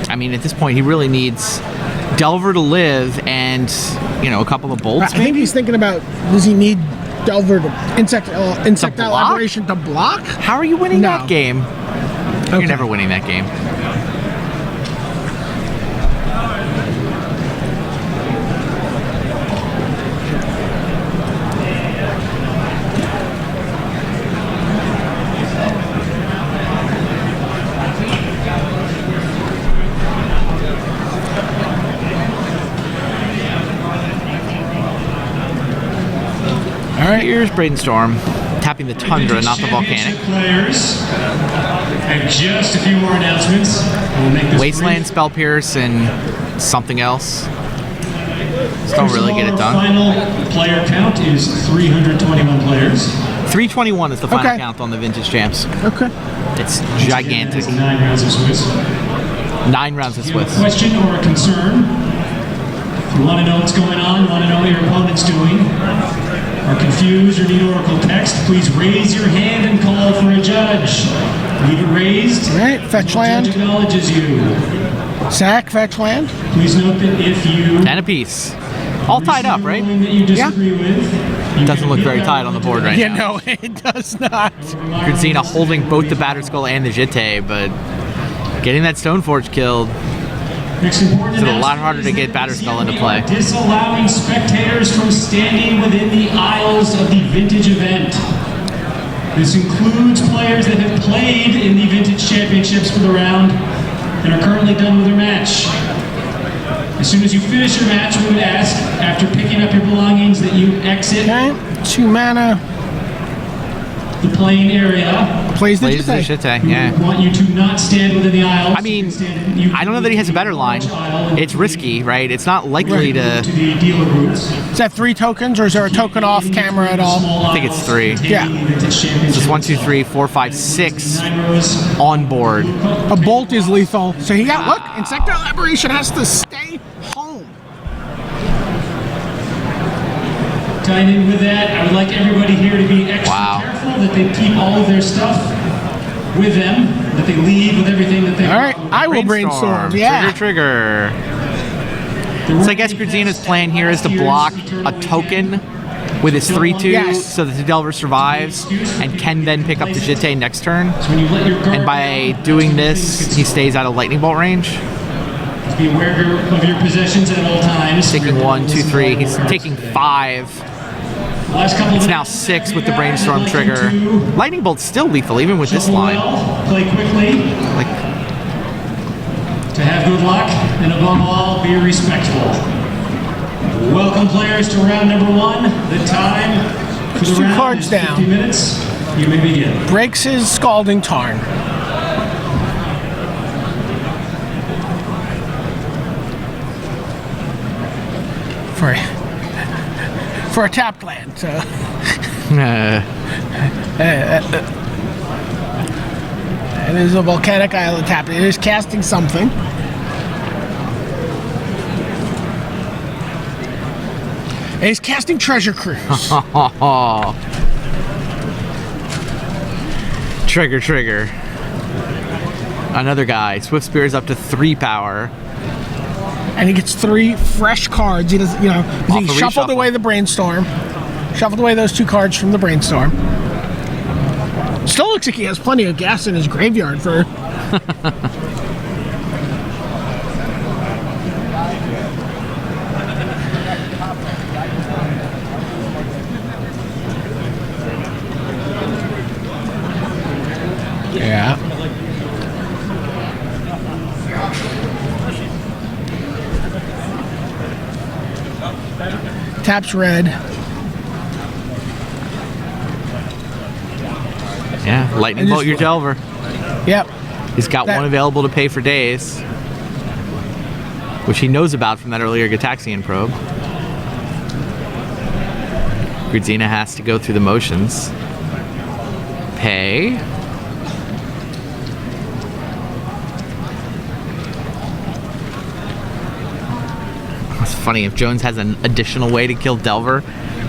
Speaker 2: I mean, at this point, he really needs Delver to live and, a couple of bolts.
Speaker 1: I think he's thinking about, does he need Delver to insectile aberration to block?
Speaker 2: How are you winning that game?
Speaker 1: Okay.
Speaker 2: You're never winning that game. Here's Brainstorm, tapping the Tundra, not the Volcanic.
Speaker 4: Players. And just a few more announcements. We'll make this
Speaker 2: Wasteland,
Speaker 4: brief.
Speaker 2: Spell Pierce, and something else. Just don't really get it
Speaker 4: Our
Speaker 2: done.
Speaker 4: final player count is 321 players.
Speaker 2: 321 is the final
Speaker 1: Okay.
Speaker 2: count on the Vintage Champs.
Speaker 1: Okay.
Speaker 2: It's gigantic.
Speaker 4: It's 9 rounds of Swiss.
Speaker 2: 9 rounds of
Speaker 4: If you have a
Speaker 2: Swiss.
Speaker 4: question or a concern, if you want to know what's going on, you want to know what your opponent's doing, are confused or need Oracle text, please raise your hand and call for a judge. Leave it raised.
Speaker 1: All right, fetch
Speaker 4: The
Speaker 1: land.
Speaker 4: judge acknowledges you.
Speaker 1: Sack, fetch land.
Speaker 4: Please note that if you
Speaker 2: 10 apiece. All tied up, right?
Speaker 4: ruling that you disagree with, you
Speaker 2: Doesn't
Speaker 4: can
Speaker 2: look
Speaker 4: appeal
Speaker 2: very
Speaker 4: that
Speaker 2: tight on the board right
Speaker 1: Yeah,
Speaker 2: now.
Speaker 1: no, it does not.
Speaker 2: Grudzina holding both the Batterskull and the Jitte, but getting that Stoneforge killed.
Speaker 4: Next important
Speaker 2: It's a lot
Speaker 4: announcement
Speaker 2: harder to
Speaker 4: is
Speaker 2: get
Speaker 4: that
Speaker 2: Batterskull
Speaker 4: this
Speaker 2: into
Speaker 4: year we are
Speaker 2: play.
Speaker 4: Disallowing spectators from standing within the aisles of the Vintage event. This includes players that have played in the Vintage Championships for the round and are currently done with their match. As soon as you finish your match, we would ask, after picking up your belongings, that you exit
Speaker 1: Okay, 2 mana.
Speaker 4: the playing area.
Speaker 1: Plays the
Speaker 2: Plays the
Speaker 1: Jitte.
Speaker 2: Jitte,
Speaker 4: We
Speaker 2: yeah.
Speaker 4: want you to not stand within the aisles.
Speaker 2: I mean,
Speaker 4: You can stand-
Speaker 2: I don't know that he has a better line. It's risky, right? It's not likely to...
Speaker 4: to the dealer booths.
Speaker 1: Is that 3 tokens, or is there a token off camera at all?
Speaker 2: I think it's 3.
Speaker 1: Yeah.
Speaker 2: Just 1, 2, 3, 4, 5, 6 on board.
Speaker 1: A bolt is lethal. So he got, look, Insecto Liberation has to stay home.
Speaker 4: Tied in with that, I would like everybody here to be extra
Speaker 2: Wow.
Speaker 4: careful that they keep all of their stuff with them, that they leave with everything that they
Speaker 1: All right, I will brainstorm. Yeah.
Speaker 2: Trigger. So I guess Grudzina's plan here is to block a token with his 3/2
Speaker 1: Yes.
Speaker 2: so that the Delver survives and can then pick up the Jitte next turn.
Speaker 4: So when you let your guard
Speaker 2: And by
Speaker 4: down,
Speaker 2: doing
Speaker 4: that's
Speaker 2: this, he stays out of Lightning Bolt range.
Speaker 4: be aware of your possessions at all times.
Speaker 2: Taking 1, 2, 3. He's taking 5.
Speaker 4: Last couple of
Speaker 2: It's now
Speaker 4: minutes,
Speaker 2: 6 with the
Speaker 4: guys,
Speaker 2: Brainstorm
Speaker 4: I'd like
Speaker 2: trigger.
Speaker 4: you to
Speaker 2: Lightning Bolt's still lethal even with this
Speaker 4: shuffle
Speaker 2: line.
Speaker 4: well, play quickly,
Speaker 2: Like,
Speaker 4: to have good luck, and above all, be respectful. Welcome players to round number 1. The time for the
Speaker 1: 2
Speaker 4: round
Speaker 1: cards
Speaker 4: is
Speaker 1: down.
Speaker 4: 50 minutes. You may begin.
Speaker 1: Breaks his Scalding Tarn. For a tapped land. So. It is a volcanic island tap. It is casting something. It is casting Treasure Cruise.
Speaker 2: Trigger. Another guy. Swift Spear is up to 3 power.
Speaker 1: And he gets 3 fresh cards. He does, he
Speaker 2: Off a
Speaker 1: shuffled
Speaker 2: reshuffle.
Speaker 1: away the Brainstorm. Shuffled away those 2 cards from the Brainstorm. Still looks like he has plenty of gas in his graveyard for. Yeah. Taps red.
Speaker 2: Yeah, Lightning
Speaker 1: And
Speaker 2: Bolt
Speaker 1: just-
Speaker 2: your Delver.
Speaker 1: Yep.
Speaker 2: He's got
Speaker 1: That-
Speaker 2: one available to pay for days, which he knows about from that earlier Gataxian probe. Grudzina has to go through the motions. Pay. It's funny, if Jones has an additional way to kill Delver,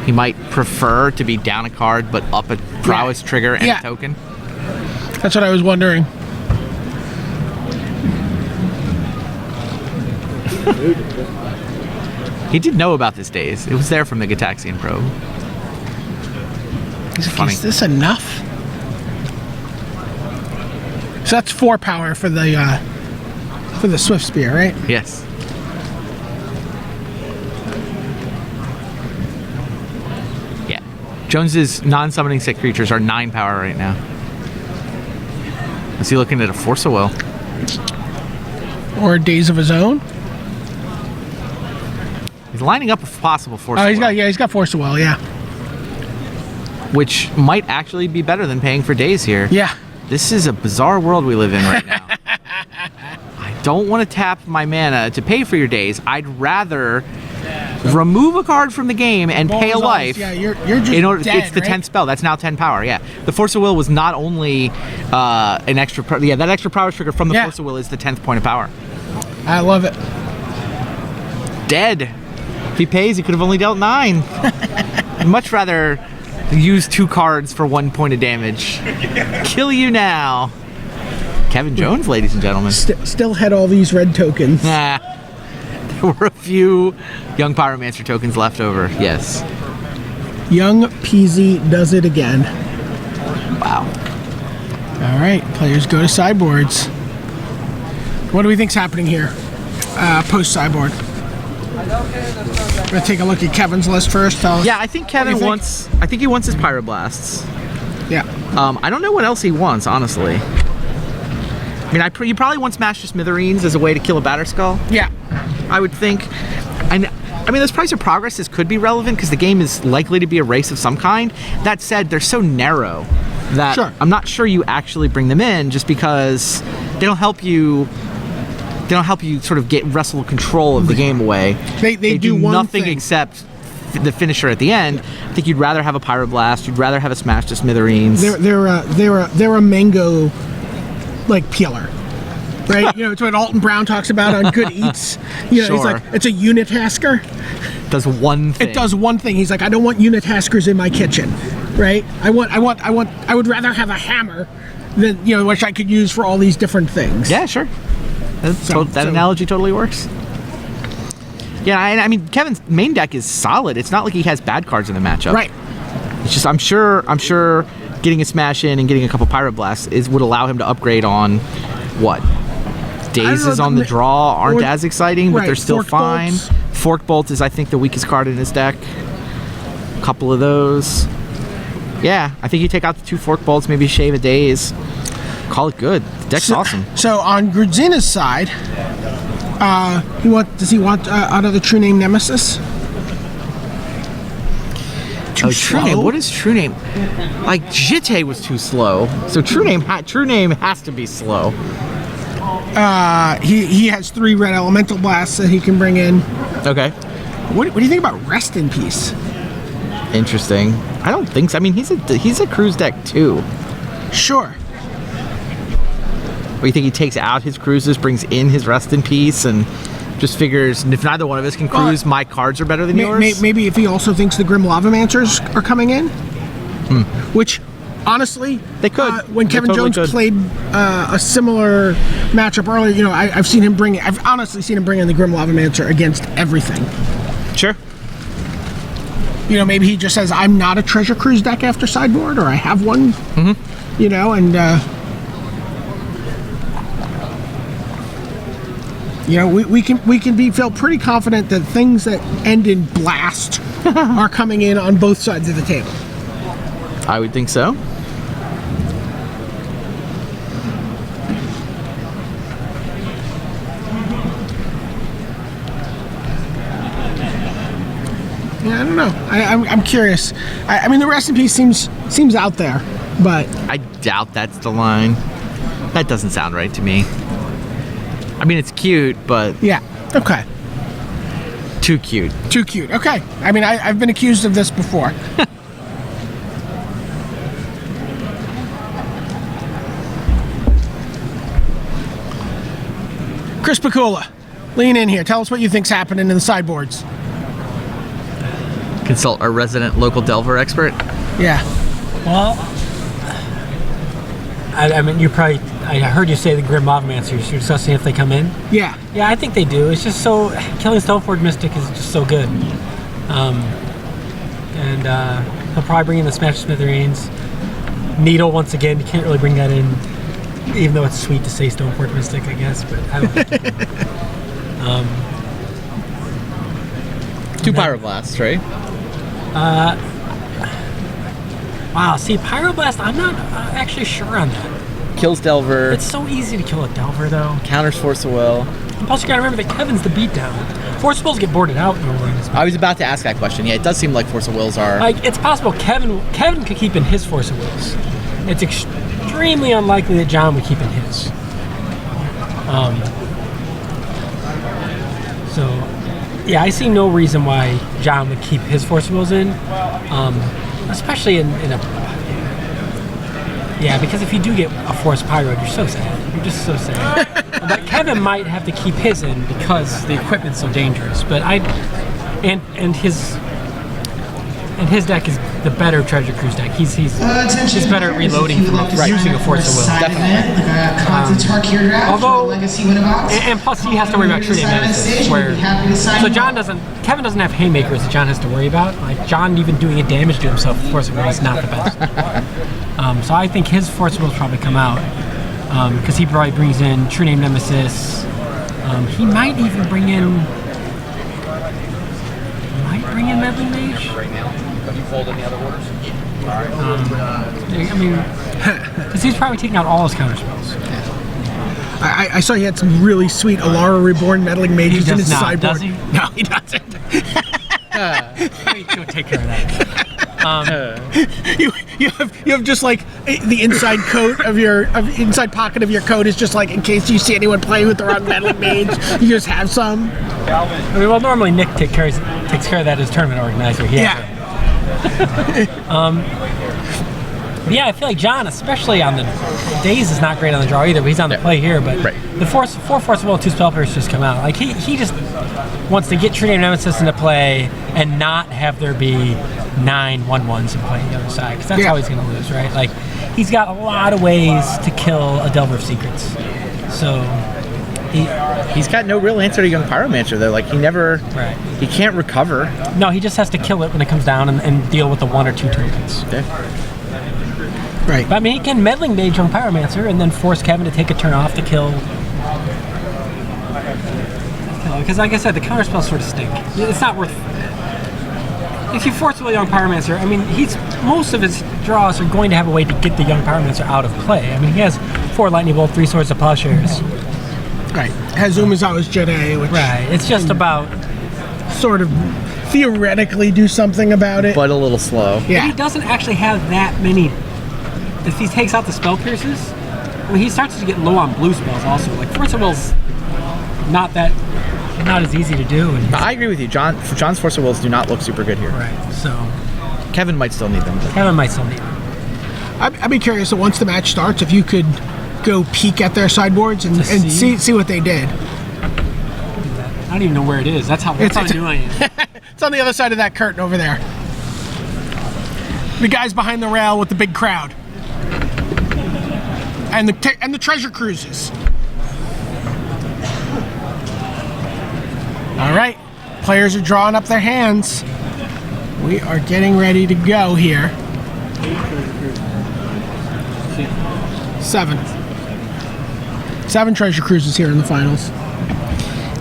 Speaker 2: he might prefer to be down a card but up a prowess trigger and
Speaker 1: Yeah.
Speaker 2: a token.
Speaker 1: That's what I was wondering.
Speaker 2: He did know about this days. It was there from the Gataxian probe. It's funny.
Speaker 1: Is this enough? So that's 4 power for the Swift Spear, right?
Speaker 2: Yes. Yeah. Jones's non-summoning sick creatures are 9 power right now. Is he looking at a Force of Will?
Speaker 1: Or Days of his own.
Speaker 2: He's lining up a possible Force
Speaker 1: Oh,
Speaker 2: of
Speaker 1: he's
Speaker 2: Will.
Speaker 1: got Force of Will, yeah.
Speaker 2: which might actually be better than paying for days here.
Speaker 1: Yeah.
Speaker 2: This is a bizarre world we live in right now. I don't want to tap my mana to pay for your days. I'd rather remove a card from the game and pay a life.
Speaker 1: Yeah, you're just
Speaker 2: in order,
Speaker 1: dead,
Speaker 2: it's the
Speaker 1: right?
Speaker 2: 10th spell. That's now 10 power. Yeah, the Force of Will was not only an extra. That extra power trigger from the Force of Will is the 10th point of power.
Speaker 1: I love it.
Speaker 2: Dead. If he pays, he could have only dealt 9. I'd much rather use 2 cards for 1 point of damage. Kill you now. Kevin Jones, ladies and gentlemen.
Speaker 1: Still had all these red tokens.
Speaker 2: Nah. There were a few Young Pyromancer tokens left over. Yes.
Speaker 1: Young Peasy does it again.
Speaker 2: Wow.
Speaker 1: All right, players go to sideboards. What do we think's happening here? Post sideboard. We're gonna take a look at Kevin's list first. Tell us.
Speaker 2: Yeah, I think Kevin wants. I think he wants his Pyroblasts.
Speaker 1: Yeah.
Speaker 2: I don't know what else he wants, honestly. I mean, he probably wants Smash to Smithereens as a way to kill a Batterskull.
Speaker 1: Yeah.
Speaker 2: I would think. And I mean, those Price of Progresses could be relevant because the game is likely to be a race of some kind. That said, they're so narrow that I'm not sure you actually bring them in just because they don't help you. They don't help you sort of wrestle control of the game away.
Speaker 1: They do
Speaker 2: nothing
Speaker 1: thing.
Speaker 2: except the finisher at the end. I think you'd rather have a Pyroblast. You'd rather have a Smash to Smithereens.
Speaker 1: They're a mango like peeler. Right, you know, it's what Alton Brown talks about on Good Eats. You know, he's like, it's a unitasker.
Speaker 2: Does one thing.
Speaker 1: It does one thing. He's like, I don't want unitaskers in my kitchen, right? I would rather have a hammer than, you know, which I could use for all these different things.
Speaker 2: Yeah, sure. That analogy totally works. Yeah, I mean, Kevin's main deck is solid. It's not like he has bad cards in the matchup.
Speaker 1: Right.
Speaker 2: It's just I'm sure getting a Smash in and getting a couple Pyroblasts would allow him to upgrade on what? Dazes on the draw aren't as exciting, but they're still fine. Fork Bolt is, I think, the weakest card in his deck. A couple of those. Yeah, I think you take out the 2 Fork Bolts, maybe shave a Daze. Call it good. The deck's awesome.
Speaker 1: So on Grudzina's side, does he want another True Name Nemesis?
Speaker 2: True Name. What is True Name? Like Jite was too slow, so True Name has to be slow.
Speaker 1: He has 3 red elemental blasts that he can bring in.
Speaker 2: Okay.
Speaker 1: What do you think about Rest in Peace?
Speaker 2: Interesting. I don't think so. I mean, he's a cruise deck too.
Speaker 1: Sure.
Speaker 2: Or you think he takes out his cruises, brings in his Rest in Peace, and just figures if neither one of us can cruise, my cards are better than yours?
Speaker 1: Maybe if he also thinks the Grim Lavamancers are coming in, which honestly,
Speaker 2: they could.
Speaker 1: When Kevin Jones played a similar matchup earlier, you know, I've honestly seen him bring in the Grim Lavamancer against everything.
Speaker 2: Sure.
Speaker 1: You know, maybe he just says, I'm not a Treasure Cruise deck after sideboard, or I have one. You know, and you know, we can feel pretty confident that things that end in blast are coming in on both sides of the table.
Speaker 2: I would think so.
Speaker 1: Yeah, I don't know. I'm curious. I mean, the Rest in Peace seems out there, but
Speaker 2: I doubt that's the line. That doesn't sound right to me. I mean, it's cute, but
Speaker 1: yeah, okay.
Speaker 2: Too cute.
Speaker 1: Too cute. Okay. I mean, I've been accused of this before. Chris Pikula, lean in here. Tell us what you think's happening in the sideboards.
Speaker 2: Consult our resident local Delver expert.
Speaker 1: Yeah.
Speaker 7: Well, I mean, I heard you say the Grim Lavamancer. You're discussing if they come in.
Speaker 1: Yeah.
Speaker 7: Yeah, I think they do. It's just so killing Stoneforge Mystic is just so good. And he'll probably bring in the Smash Smithereens. Needle once again. You can't really bring that in, even though it's sweet to say Stoneforge Mystic, I guess. But I don't.
Speaker 2: 2 Pyroblasts, right?
Speaker 7: Wow. See, Pyroblast. I'm not actually sure on that.
Speaker 2: Kills Delver.
Speaker 7: It's so easy to kill a Delver, though.
Speaker 2: Counters Force of Will.
Speaker 7: And plus, you gotta remember that Kevin's the beatdown. Force of Wills get boarded out normally.
Speaker 2: I was about to ask that question. Yeah, it does seem like Force of Wills are...
Speaker 7: Like, it's possible Kevin could keep in his Force of Wills. It's extremely unlikely that John would keep in his. So, yeah, I see no reason why John would keep his Force of Wills in. Especially in a... Yeah, because if you do get a Force Pyro, you're so sad. You're just so sad. But Kevin might have to keep his in because the equipment's so dangerous. But his deck is the better Treasure Cruise deck. He's better at reloading from using a Force of Will. Although, and plus he has to worry about True Name Nemesis, Kevin doesn't have haymakers that John has to worry about. Like John even doing a damage to himself with Force of Will is not the best. So I think his Force of Will will probably come out because he probably brings in True Name Nemesis. He might even bring in Meddling Mage.
Speaker 5: Have you folded any other orders?
Speaker 7: I mean, because he's probably taking out all his counter spells.
Speaker 1: I saw he had some really sweet Alara Reborn Meddling Mages in his sideboard.
Speaker 7: Does he?
Speaker 1: No, he doesn't.
Speaker 7: Go take care of that.
Speaker 1: You have just like the inside coat of inside pocket of your coat is just like in case you see anyone playing with the wrong Meddling Mage, you just have some.
Speaker 7: I mean, well, normally Nick takes care of that as tournament organizer. Yeah, I feel like John, especially on the days, is not great on the draw either. But he's on the play here. But the four Force of Will, 2 spell players just come out. Like he just wants to get True Name Nemesis into play and not have there be 9 1/1s in play on the other side, because that's how he's going to lose, right? Like he's got a lot of ways to kill a Delver of Secrets. So
Speaker 2: he's got no real answer to Young Pyromancer though. Like he can't recover.
Speaker 7: No, he just has to kill it when it comes down and deal with the 1 or 2 tokens.
Speaker 1: Right.
Speaker 7: But I mean, he can Meddling Mage Young Pyromancer and then force Kevin to take a turn off to kill. Because like I said, the counter spells sort of stink. It's not worth. If you force a Young Pyromancer, I mean, most of his draws are going to have a way to get the Young Pyromancer out of play. I mean, he has 4 Lightning Bolt, 3 Swords of Plowshares.
Speaker 1: Right. Has Umezawa's Jedi, which
Speaker 7: it's just about
Speaker 1: sort of theoretically do something about it,
Speaker 2: but a little slow.
Speaker 1: Yeah.
Speaker 7: But he doesn't actually have that many. If he takes out the spell pierces, well, he starts to get low on blue spells also. Like Force of Will's not as easy to do. And
Speaker 2: I agree with you. John's Force of Wills do not look super good here.
Speaker 7: Right. So
Speaker 2: Kevin might still need them.
Speaker 1: I'd be curious. So once the match starts, if you could go peek at their sideboards and see what they did.
Speaker 7: I don't even know where it is. That's how new I am.
Speaker 1: It's on the other side of that curtain over there. The guys behind the rail with the big crowd. And the treasure cruises. All right, players are drawing up their hands. We are getting ready to go here. 7 treasure cruises here in the finals.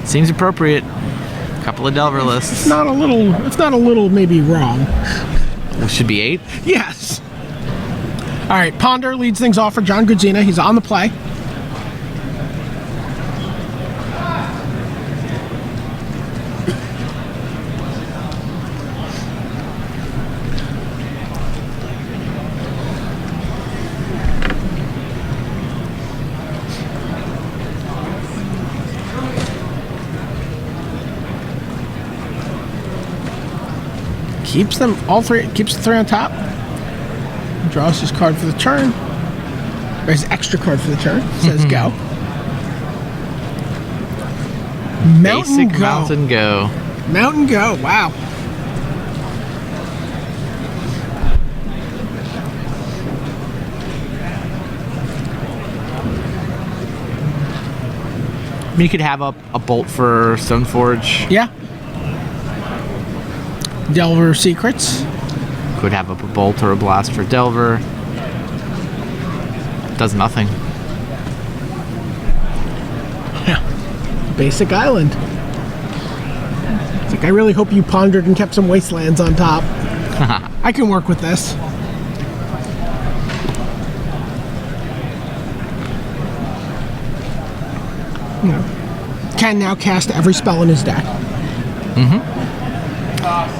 Speaker 2: Seems appropriate. A couple of Delver lists.
Speaker 1: It's not a little maybe wrong.
Speaker 2: Well, should be 8.
Speaker 1: Yes. All right, Ponder leads things off for John Grudzina. He's on the play. Keeps them all 3. Keeps the 3 on top. Draws his card for the turn. Or his extra card for the turn. Says go.
Speaker 2: Mountain Go.
Speaker 1: Mountain Go. Wow.
Speaker 2: I mean, you could have a bolt for Stoneforge.
Speaker 1: Yeah. Delver Secrets.
Speaker 2: Could have a bolt or a blast for Delver. Does nothing.
Speaker 1: Yeah. Basic island. It's like, I really hope you pondered and kept some wastelands on top. I can work with this. Can now cast every spell in his deck.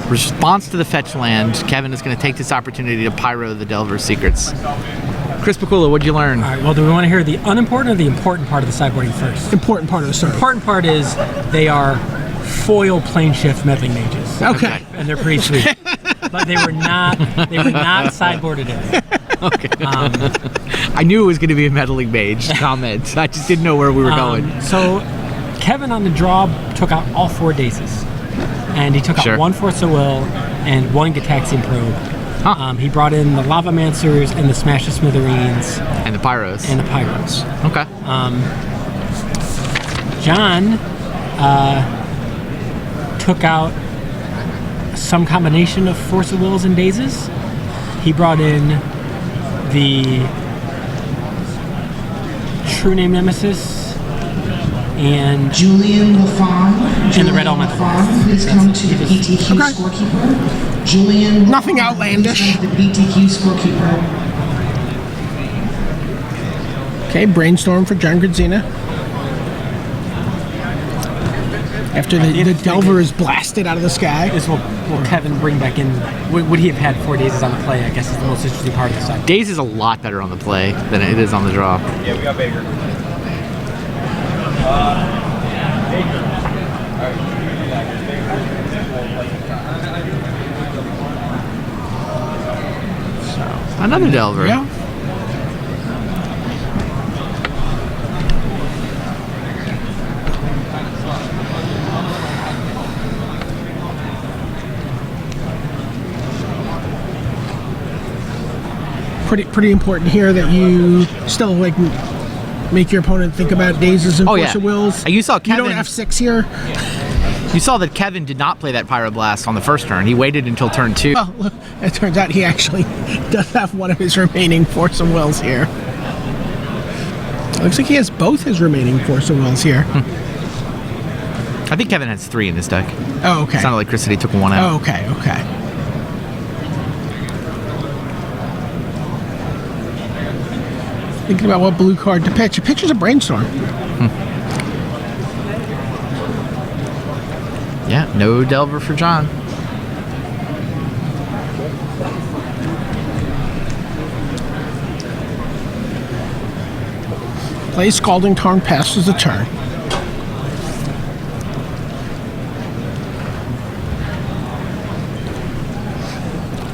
Speaker 2: Response to the fetch land. Kevin is going to take this opportunity to pyro the Delver secrets. Chris Pakula, what'd you learn?
Speaker 7: All right, well, do we want to hear the unimportant or the important part of the sideboarding first?
Speaker 1: Important part of the story.
Speaker 7: Important part is they are foil plane shift meddling mages.
Speaker 1: Okay.
Speaker 7: And they're pretty sweet. But they were not sideboarded in.
Speaker 2: Okay. I knew it was going to be a meddling mage comment. I just didn't know where we were going.
Speaker 7: So Kevin on the draw took out all 4 daces. And he took out 1 Force of Will and 1 Gitaxian Probe. He brought in the Lava Mancers and the Smash the Smithereens.
Speaker 2: And the Pyros. Okay.
Speaker 7: John took out some combination of Force of Wills and Dazes. He brought in the True Name Nemesis and
Speaker 8: Julian LaFawn.
Speaker 7: And the Red Elemental.
Speaker 8: Please come to the BTQ scorekeeper. Julian.
Speaker 1: Nothing outlandish.
Speaker 8: The BTQ scorekeeper.
Speaker 1: Okay, brainstorm for John Grudzina. After the Delver is blasted out of the sky.
Speaker 7: Will Kevin bring back in? Would he have had 4 Dazes on the play? I guess is the most interesting part of the side.
Speaker 2: Daze is a lot better on the play than it is on the draw.
Speaker 5: Yeah, we got Baker.
Speaker 2: Another Delver.
Speaker 1: Yeah. Pretty important here that you still like make your opponent think about dazes and force of wills.
Speaker 2: You saw Kevin.
Speaker 1: You don't F6 here.
Speaker 2: You saw that Kevin did not play that Pyroblast on the first turn. He waited until turn 2.
Speaker 1: Well, look, it turns out he actually does have one of his remaining Force of Wills here. Looks like he has both his remaining Force of Wills here.
Speaker 2: I think Kevin has 3 in this deck.
Speaker 1: Oh, okay.
Speaker 2: It sounded like Chris said he took 1 out.
Speaker 1: Oh, okay. Thinking about what blue card to pitch. It pitches a Brainstorm.
Speaker 2: Yeah, no Delver for John.
Speaker 1: Plays Scalding Tarn, passes the turn.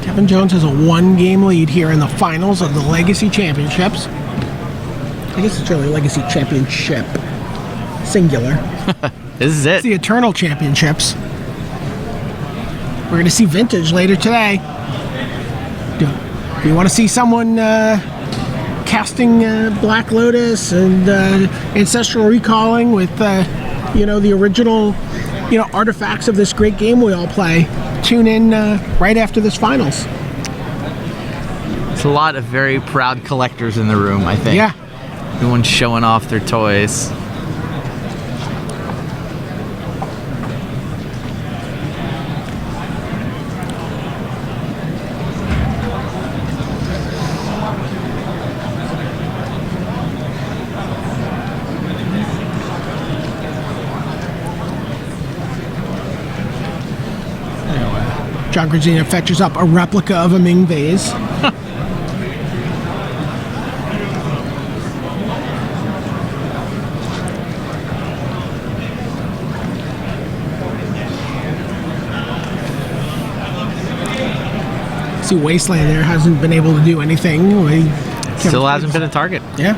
Speaker 1: Kevin Jones has a 1-game lead here in the finals of the Legacy Championships. I guess it's really Legacy Championship. Singular.
Speaker 2: This is it.
Speaker 1: It's the Eternal Championships. We're going to see Vintage later today. Do you want to see someone casting Black Lotus and Ancestral Recalling with, the original, artifacts of this great game we all play? Tune in right after this finals.
Speaker 2: It's a lot of very proud collectors in the room, I think.
Speaker 1: Yeah.
Speaker 2: Everyone's showing off their toys.
Speaker 1: John Grudzina fetches up a replica of a Ming vase. See, Wasteland there hasn't been able to do anything.
Speaker 2: Still hasn't been a target.
Speaker 1: Yeah.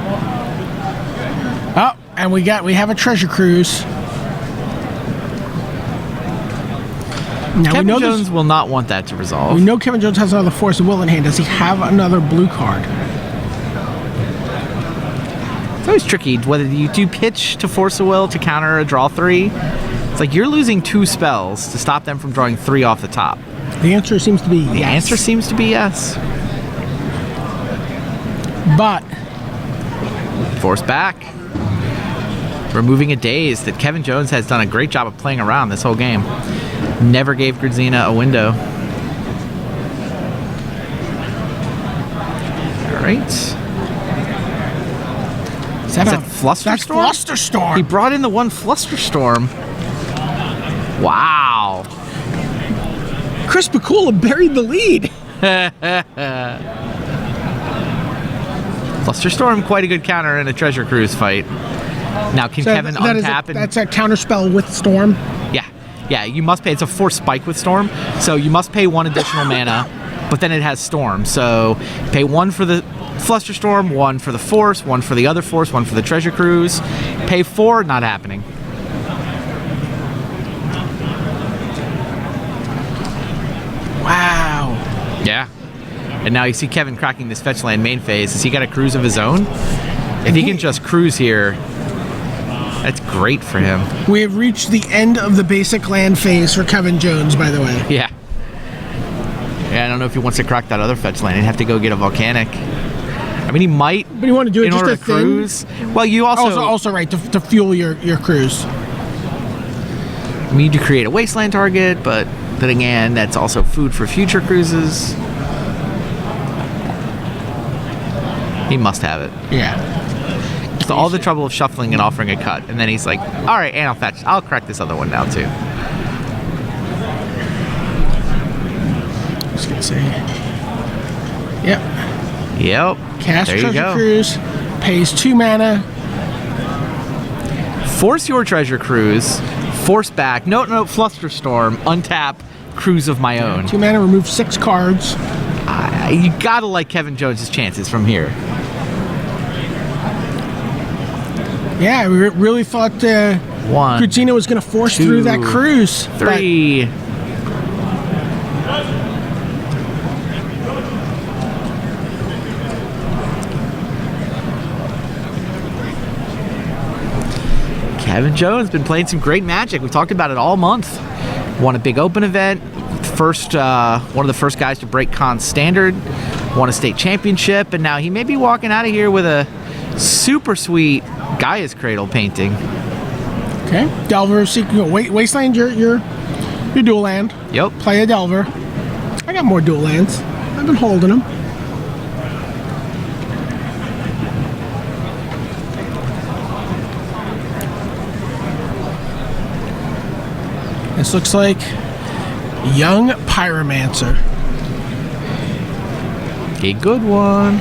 Speaker 1: Oh, and we have a Treasure Cruise. Now
Speaker 2: Kevin Jones will not want that to resolve.
Speaker 1: We know Kevin Jones has another Force of Will in hand. Does he have another blue card?
Speaker 2: It's always tricky whether you do pitch to Force of Will to counter a draw 3. It's like you're losing 2 spells to stop them from drawing 3 off the top.
Speaker 1: The answer seems to be yes.
Speaker 2: The answer seems to be yes.
Speaker 1: But
Speaker 2: force back. Removing a daze that Kevin Jones has done a great job of playing around this whole game. Never gave Grudzina a window. All right.
Speaker 1: Is that
Speaker 2: Flusterstorm?
Speaker 1: That's Flusterstorm.
Speaker 2: He brought in the 1 Flusterstorm. Wow.
Speaker 1: Chris Bakula buried the lead.
Speaker 2: Flusterstorm, quite a good counter in a Treasure Cruise fight. Now, can Kevin untap?
Speaker 1: That's a counterspell with Storm.
Speaker 2: Yeah, you must pay. It's a force spike with Storm, so you must pay 1 additional mana, but then it has Storm. So pay 1 for the Flusterstorm, 1 for the Force, 1 for the other Force, 1 for the Treasure Cruise. Pay 4, not happening.
Speaker 1: Wow.
Speaker 2: Yeah. And now you see Kevin cracking this fetch land main phase. Has he got a cruise of his own? If he can just cruise here, that's great for him.
Speaker 1: We have reached the end of the basic land phase for Kevin Jones, by the way.
Speaker 2: Yeah. Yeah, I don't know if he wants to crack that other fetch land. He'd have to go get a volcanic. I mean, he might.
Speaker 1: But you want to do it
Speaker 2: in
Speaker 1: just
Speaker 2: order
Speaker 1: a
Speaker 2: to cruise.
Speaker 1: thing?
Speaker 2: Well, you
Speaker 1: also right to fuel your cruise.
Speaker 2: You need to create a wasteland target, but then again, that's also food for future cruises. He must have it.
Speaker 1: Yeah.
Speaker 2: So all the trouble of shuffling and offering a cut, and then he's like, "All right, and I'll crack this other one now too."
Speaker 1: I was gonna say. Yep. Cast
Speaker 2: There you
Speaker 1: Treasure
Speaker 2: go.
Speaker 1: Cruise, pays 2 mana.
Speaker 2: Force your Treasure Cruise, force back, note, Flusterstorm, untap, cruise of my own.
Speaker 1: 2 mana, remove 6 cards.
Speaker 2: You gotta like Kevin Jones' chances from here.
Speaker 1: Yeah, we really thought
Speaker 2: 1,
Speaker 1: Grudzina was going to force
Speaker 2: 2,
Speaker 1: through that cruise.
Speaker 2: 3. Kevin Jones been playing some great Magic. We talked about it all month. Won a big open event. One of the first guys to break Khan's standard. Won a state championship, and now he may be walking out of here with a super sweet Gaia's Cradle painting.
Speaker 1: Okay, Delver, Wasteland, your dual land.
Speaker 2: Yep.
Speaker 1: Play a Delver. I got more dual lands. I've been holding them. This looks like Young Pyromancer.
Speaker 2: A good one.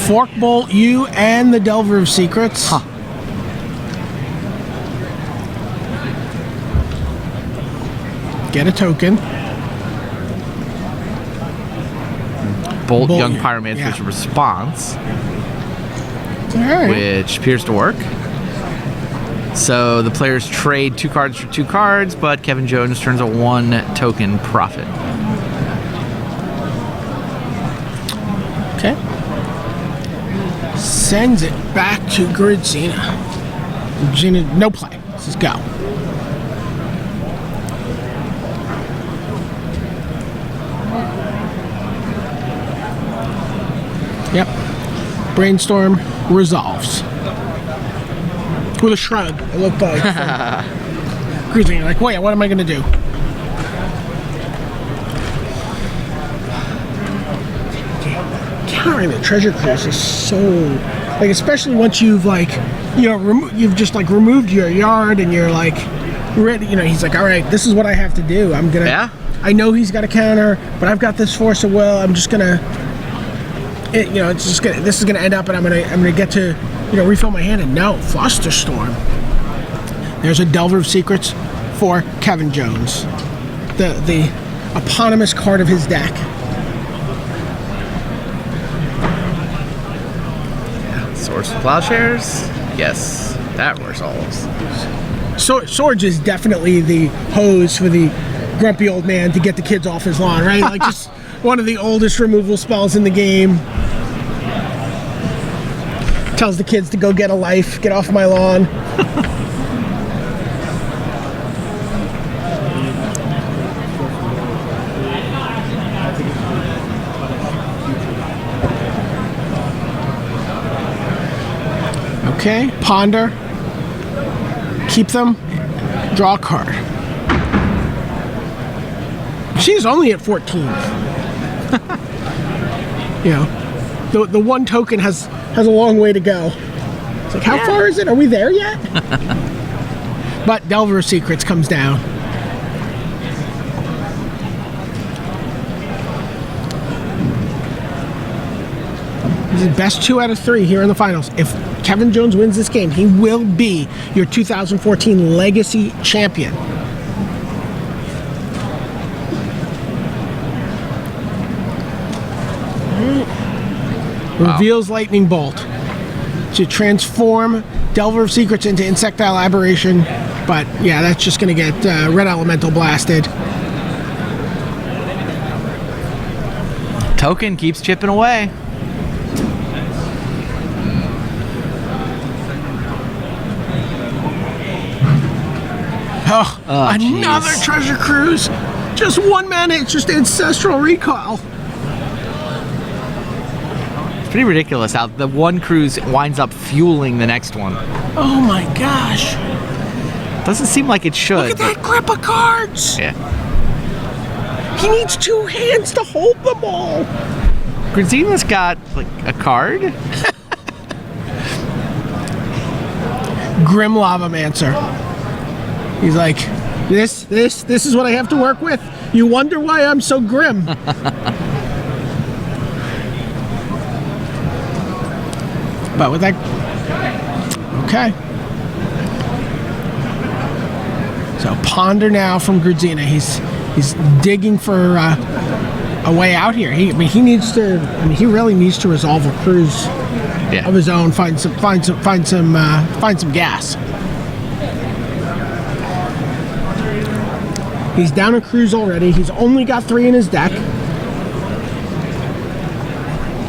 Speaker 1: Fork Bolt you and the Delver of Secrets.
Speaker 2: Huh.
Speaker 1: Get a token.
Speaker 2: Bolt
Speaker 1: Bolt,
Speaker 2: Young Pyromancer's
Speaker 1: yeah.
Speaker 2: response,
Speaker 1: All right.
Speaker 2: which appears to work. So the players trade 2 cards for 2 cards, but Kevin Jones turns a 1 token profit.
Speaker 1: Okay. Sends it back to Grudzina. Grudzina, no play. Let's just go. Yep. Brainstorm resolves. With a shrug, it looked like. Grudzina, like, wait, what am I going to do? Countering the Treasure Cruise is so, like, especially once you've you've just like removed your yard and you're like ready. He's like, all right, this is what I have to do. I'm gonna.
Speaker 2: Yeah.
Speaker 1: I know he's got a counter, but I've got this force of will. I'm just gonna. This is gonna end up, and I'm gonna get to, refill my hand. And no, Flusterstorm. There's a Delver of Secrets for Kevin Jones, the eponymous card of his deck.
Speaker 2: Swords for Plowshares? Yes, that resolves.
Speaker 1: Swords is definitely the hose for the grumpy old man to get the kids off his lawn, right? Like, just one of the oldest removal spells in the game. Tells the kids to go get a life, get off my lawn. Okay, ponder. Keep them. Draw a card. She's only at 14th. The 1 token has a long way to go. It's like, how far is it? Are we there yet? But Delver of Secrets comes down. the best 2 out of 3 here in the finals. If Kevin Jones wins this game, he will be your 2014 Legacy Champion. Wow. Reveals Lightning Bolt to transform Delver of Secrets into Insectile Aberration, but yeah, that's just going to get Red Elemental blasted.
Speaker 2: Token keeps chipping away.
Speaker 1: Oh, another
Speaker 2: geez.
Speaker 1: Treasure Cruise. Just 1 mana, it's just Ancestral Recall.
Speaker 2: Pretty ridiculous how the one cruise winds up fueling the next one.
Speaker 1: Oh my gosh.
Speaker 2: Doesn't seem like it should.
Speaker 1: Look at that grip of cards.
Speaker 2: Yeah.
Speaker 1: He needs 2 hands to hold them all.
Speaker 2: Grudzina's got like a card.
Speaker 1: Grim Lavamancer. He's like, this is what I have to work with? You wonder why I'm so grim. But with that, okay. So Ponder now from Grudzina. He's digging for a way out here. He really needs to resolve a cruise of his own. Find some gas. He's down a cruise already. He's only got 3 in his deck.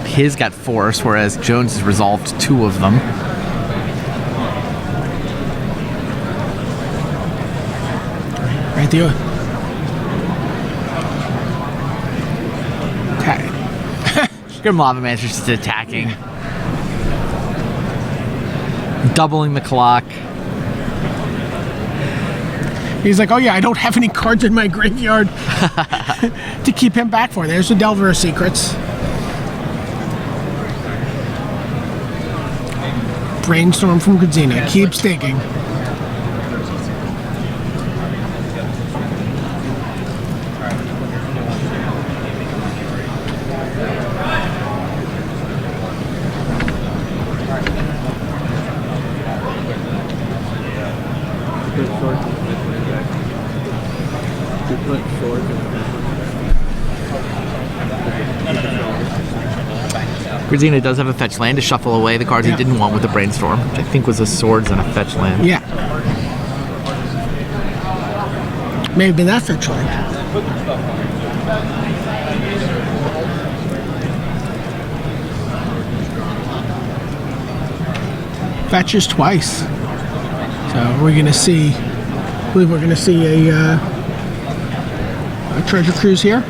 Speaker 2: His got Force, whereas Jones has resolved 2 of them.
Speaker 1: Right there. Okay.
Speaker 2: Grim Lavamancer's just attacking. Doubling the clock.
Speaker 1: He's like, oh yeah, I don't have any cards in my graveyard to keep him back for. There's the Delver of Secrets. Brainstorm from Grudzina. Keeps digging.
Speaker 2: Grudzina does have a fetch land to shuffle away the cards he didn't want with the Brainstorm, which I think was a Swords and a fetch land.
Speaker 1: Yeah. May have been that fetch land. Fetches twice. So we're going to see, I believe we're going to see a Treasure Cruise here.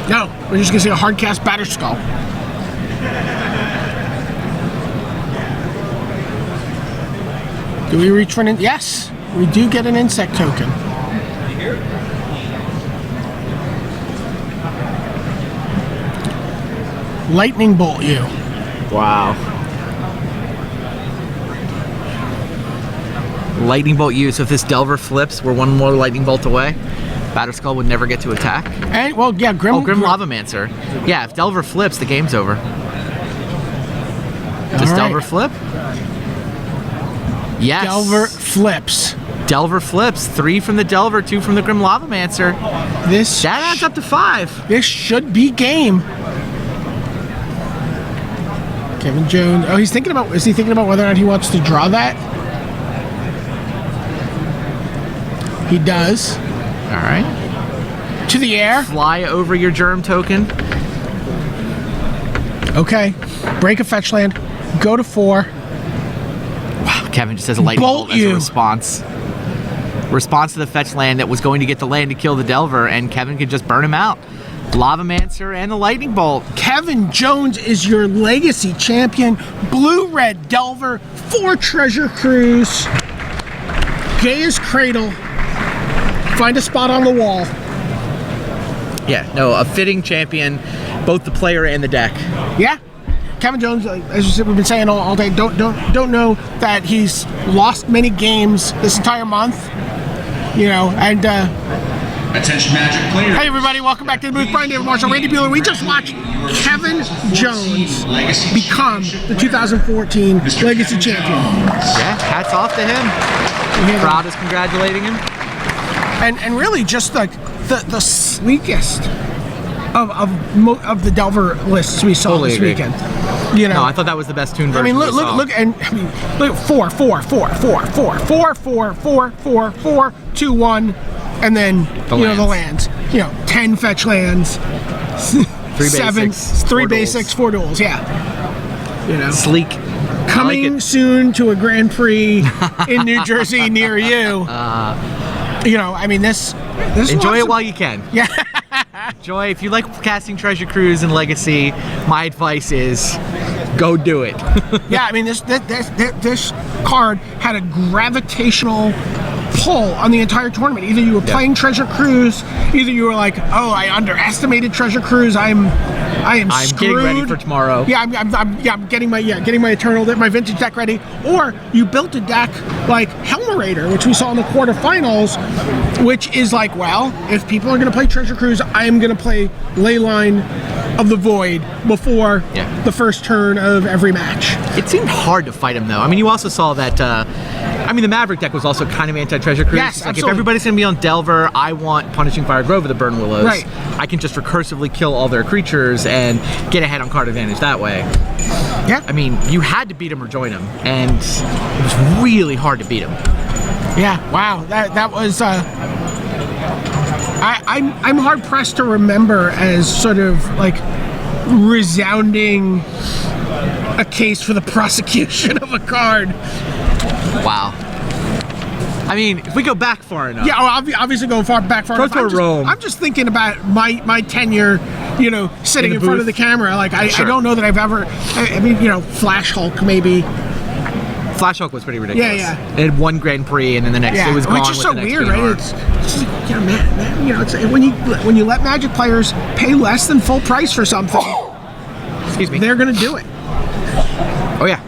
Speaker 1: No, we're just gonna see a hard cast Batterskull. Do we reach for an yes, we do get an insect token. Lightning Bolt you.
Speaker 2: Wow. Lightning Bolt you, so if this Delver flips, we're 1 more Lightning Bolt away. Batterskull would never get to attack.
Speaker 1: And well, yeah, Grim
Speaker 2: Lavamancer. Yeah, if Delver flips, the game's over. Does Delver flip? Yes.
Speaker 1: Delver flips.
Speaker 2: Delver flips. 3 from the Delver, 2 from the Grim Lavamancer. That adds up to 5.
Speaker 1: This should be game. Kevin Jones. Oh, is he thinking about whether or not he wants to draw that? He does.
Speaker 2: All right.
Speaker 1: To the air.
Speaker 2: Fly over your Germ token.
Speaker 1: Okay. Break a fetch land. Go to 4.
Speaker 2: Wow, Kevin just has a Lightning Bolt as a response. Response to the fetch land that was going to get the land to kill the Delver, and Kevin could just burn him out. Lavamancer and the Lightning Bolt.
Speaker 1: Kevin Jones is your Legacy Champion. Blue-red Delver. 4 Treasure Cruise. Gaia's Cradle. Find a spot on the wall.
Speaker 2: Yeah, no, a fitting champion, both the player and the deck.
Speaker 1: Yeah. Kevin Jones, as you said, we've been saying all day, don't know that he's lost many games this entire month. And
Speaker 3: Attention Magic players.
Speaker 1: hey everybody, welcome back to the booth. Brian David Marshall, Randy Bueller. We just watched Kevin Jones become the 2014 Legacy Champion.
Speaker 2: Yeah, hats off to him. The crowd is congratulating him.
Speaker 1: And really just like the sleekest of the Delver lists we saw
Speaker 2: Totally
Speaker 1: this
Speaker 2: agree.
Speaker 1: weekend.
Speaker 2: No, I thought that was the best tuned version.
Speaker 1: Look at 4, 2, 1, and then the lands. 10 fetch lands, 3 basics, 4 duels. Yeah.
Speaker 2: Sleek.
Speaker 1: Coming
Speaker 2: like
Speaker 1: soon to a Grand Prix in New Jersey near you. This
Speaker 2: enjoy it while you can.
Speaker 1: Yeah.
Speaker 2: Enjoy. If you like casting Treasure Cruise and Legacy, my advice is go do it.
Speaker 1: Yeah, this card had a gravitational pull on the entire tournament. Either you were playing Treasure Cruise, either you were like, oh, I underestimated Treasure Cruise. I'm screwed.
Speaker 2: Getting ready for tomorrow.
Speaker 1: Yeah, I'm getting my Eternal, my vintage deck ready. Or you built a deck like Helmerator, which we saw in the quarterfinals, which is like, well, if people are going to play Treasure Cruise, I'm going to play Leyline of the Void before the first turn of every match.
Speaker 2: It seemed hard to fight him though. You also saw that. The Maverick deck was also kind of anti-Treasure Cruise.
Speaker 1: Yes,
Speaker 2: it's like,
Speaker 1: absolutely.
Speaker 2: if everybody's going to be on Delver, I want Punishing Fire Grove with the Burn Willows.
Speaker 1: Right.
Speaker 2: I can just recursively kill all their creatures and get ahead on card advantage that way.
Speaker 1: Yeah.
Speaker 2: You had to beat him or join him, and it was really hard to beat him.
Speaker 1: Yeah. Wow. That was. I'm hard pressed to remember as sort of like resounding a case for the prosecution of a card.
Speaker 2: Wow. If we go back far enough.
Speaker 1: Yeah, obviously going far enough.
Speaker 2: Rome.
Speaker 1: I'm just thinking about my tenure, sitting in front of the camera. Like I don't know that I've ever. Flash Hulk maybe.
Speaker 2: Flash Hulk was pretty ridiculous.
Speaker 1: Yeah.
Speaker 2: It had one Grand Prix, and then the next it was gone.
Speaker 1: Which is
Speaker 2: with
Speaker 1: so
Speaker 2: the next
Speaker 1: weird,
Speaker 2: being
Speaker 1: right? It's when you let Magic players pay less than full price for something,
Speaker 2: Excuse me.
Speaker 1: they're gonna do it.
Speaker 2: Oh yeah.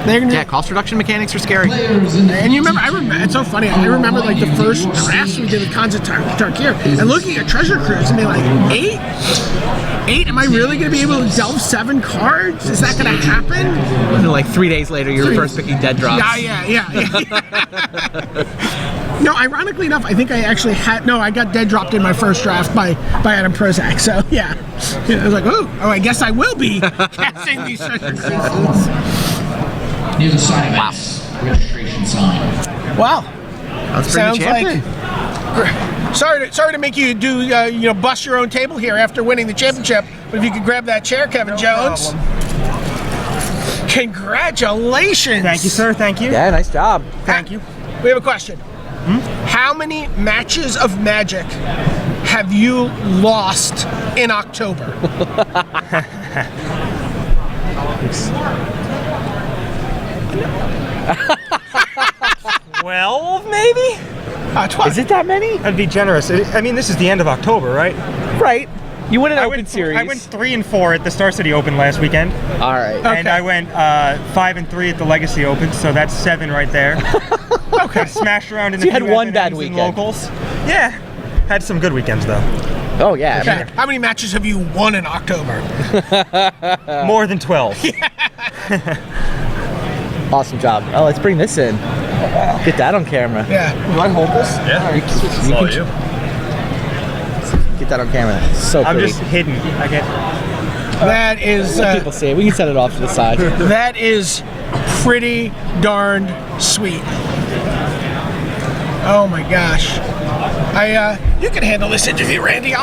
Speaker 1: They're gonna.
Speaker 2: Yeah, cost reduction mechanics are scary.
Speaker 1: And you remember, it's so funny. I remember like the first drafts we did with Khans of Tarkir and looking at Treasure Cruise and being like, 8? Am I really going to be able to delve 7 cards? Is that going to happen?
Speaker 2: And then, like 3 days later, you're first picking dead drops.
Speaker 1: Yeah. No, ironically enough, I think I actually I got dead dropped in my first draft by Adam Prozac. So yeah, I was like, oh, I guess I will be casting these Treasure Cruises.
Speaker 6: Here's a sign of registration sign.
Speaker 1: Wow.
Speaker 2: That's
Speaker 1: Sounds
Speaker 2: champion.
Speaker 1: like. Sorry to make you do bust your own table here after winning the championship. But if you could grab that chair, Kevin Jones. Congratulations.
Speaker 9: Thank you, sir. Thank you.
Speaker 2: Yeah, nice job.
Speaker 9: Thank you.
Speaker 1: We have a question. How many matches of Magic have you lost in October?
Speaker 9: 12, maybe?
Speaker 1: 12.
Speaker 2: Is it that many?
Speaker 9: I'd be generous. This is the end of October, right?
Speaker 2: Right. You win an
Speaker 9: I
Speaker 2: Open
Speaker 9: went
Speaker 2: Series.
Speaker 9: I went 3 and 4 at the Star City Open last weekend,
Speaker 2: All right.
Speaker 9: and I went 5 and 3 at the Legacy Open, so that's 7 right there. Okay. Smashed around in
Speaker 2: So
Speaker 9: a
Speaker 2: you had
Speaker 9: few
Speaker 2: one
Speaker 9: FNMs
Speaker 2: bad
Speaker 9: and
Speaker 2: weekend.
Speaker 9: locals. Yeah, had some good weekends though.
Speaker 2: Oh yeah.
Speaker 1: Okay. How many matches have you won in October?
Speaker 9: More than 12.
Speaker 2: Awesome job. Oh, let's bring this in. Get that on camera.
Speaker 1: Yeah.
Speaker 9: Do I hold this?
Speaker 3: Yeah,
Speaker 2: it's all you. Get that on camera. It's so
Speaker 9: I'm
Speaker 2: pretty.
Speaker 9: just hidden. I get.
Speaker 1: That is.
Speaker 2: Let people see it. We can set it off to the side.
Speaker 1: That is pretty darned sweet. Oh my gosh. You can handle this interview, Randy.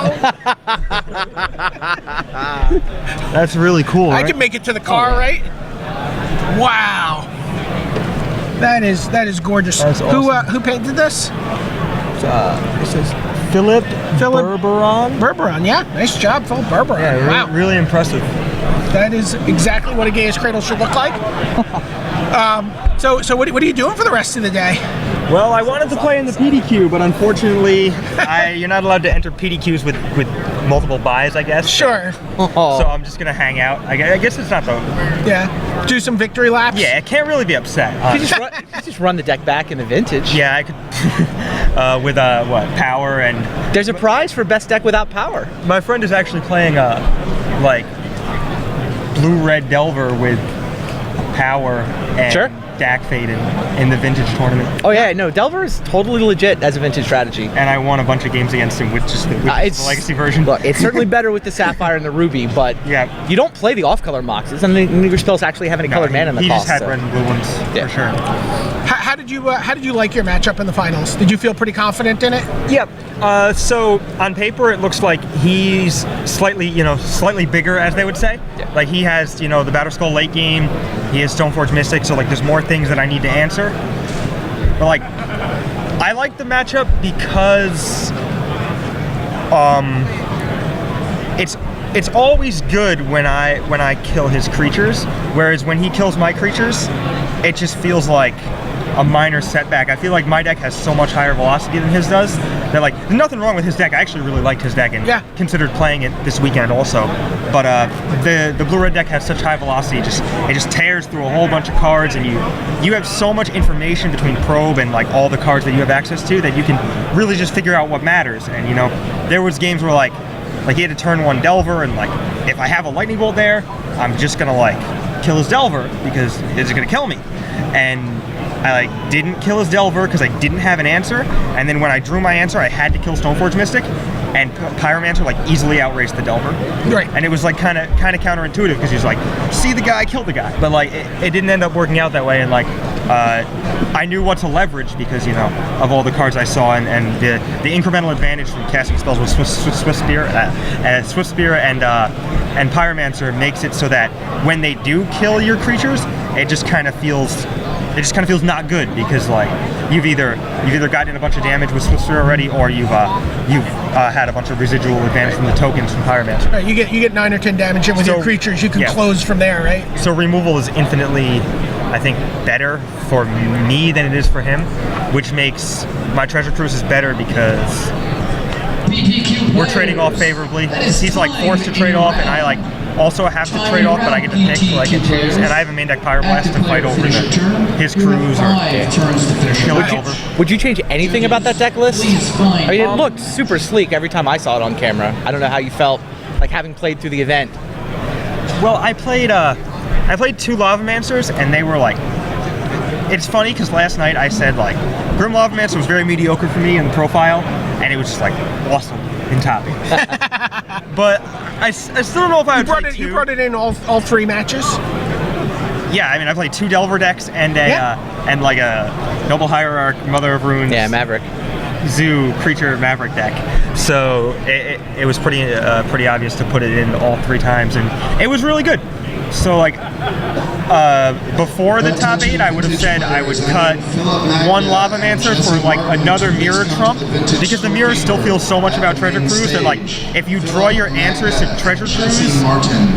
Speaker 9: That's really cool.
Speaker 1: I can make it to the car, right? Wow. That is gorgeous.
Speaker 9: That's awesome.
Speaker 1: Who painted this?
Speaker 9: This is Philip Berberon.
Speaker 1: Berberon, yeah. Nice job, Phil Berberon.
Speaker 9: Yeah,
Speaker 1: wow.
Speaker 9: really impressive.
Speaker 1: That is exactly what a Gaius Cradle should look like. So what are you doing for the rest of the day?
Speaker 9: Well, I wanted to play in the PDQ, but unfortunately, you're not allowed to enter PDQs with multiple buys, I guess.
Speaker 1: Sure.
Speaker 9: So I'm just gonna hang out. I guess it's not the.
Speaker 1: Yeah. Do some victory laps.
Speaker 9: Yeah, I can't really be upset.
Speaker 2: You just run the deck back in the vintage.
Speaker 9: Yeah, I could. With what, power and.
Speaker 2: There's a prize for best deck without power.
Speaker 9: My friend is actually playing like blue-red Delver with power and Dak Fade in the vintage tournament.
Speaker 2: Oh yeah, no, Delver is totally legit as a vintage strategy.
Speaker 9: And I won a bunch of games against him with just the legacy version.
Speaker 2: Look, it's certainly better with the Sapphire and the Ruby, but you don't play the off-color moxes, and none of your spells actually have any colored mana in the cost.
Speaker 9: He just had red and blue ones, for sure.
Speaker 1: How did you like your matchup in the finals? Did you feel pretty confident in it?
Speaker 9: Yep. So on paper, it looks like he's slightly bigger, as they would say. Yeah. Like he has, the Battle Skull late game. He has Stoneforge Mystic, so like there's more things that I need to answer. But like, I like the matchup because it's always good when I kill his creatures, whereas when he kills my creatures, it just feels like a minor setback. I feel like my deck has so much higher velocity than his does. That like, there's nothing wrong with his deck. I actually really liked his deck and considered playing it this weekend also. But the blue-red deck has such high velocity, it just tears through a whole bunch of cards, and you have so much information between Probe and like all the cards that you have access to that you can really just figure out what matters. And there was games where like he had to turn one Delver, and like if I have a Lightning Bolt there, I'm just gonna like kill his Delver because it's gonna kill me. And I like didn't kill his Delver because I didn't have an answer, and then when I drew my answer, I had to kill Stoneforge Mystic, and Pyromancer like easily outraced the Delver. Right. And it was like kind of counterintuitive because he was like, see the guy, kill the guy. But like it didn't end up working out that way, and like I knew what to leverage because of all the cards I saw, and the incremental advantage from casting spells with Swift Spear and Pyromancer makes it so that when they do kill your creatures, it just kind of feels not good because like you've either gotten a bunch of damage with Swift Spear already, or you've had a bunch of residual advantage from the tokens from Pyromancer.
Speaker 1: Right, you get 9 or 10 damage in with your creatures. You can close from there, right? So
Speaker 9: removal is infinitely, I think, better for me than it is for him, which makes my Treasure Cruises better because we're trading off favorably. He's like forced to trade off, and I like also have to trade off, but I get to pick so I can choose. And I have a main deck Pyroblast to fight over his crews or kill it over.
Speaker 2: Would you change anything about that deck list? I mean, it looked super sleek every time I saw it on camera. I don't know how you felt like having played through the event.
Speaker 9: Well, I played 2 Lavamancers, and they were like, it's funny because last night I said like Grim Lavamancer was very mediocre for me in the profile, and it was just like awesome in topping. But I still don't know if I would play 2.
Speaker 1: You brought it in all 3 matches?
Speaker 9: Yeah, I mean I played 2 Delver decks and and like a Noble Hierarch, Mother of Runes.
Speaker 2: Yeah, Maverick.
Speaker 9: Zoo creature Maverick deck. So it was pretty obvious to put it in all 3 times, and it was really good. So like before the top 8, I would have said I would cut 1 Lavamancer for like another Mirror Trump, because the Mirror still feels so much about Treasure Cruise that like if you draw your answers to Treasure Cruise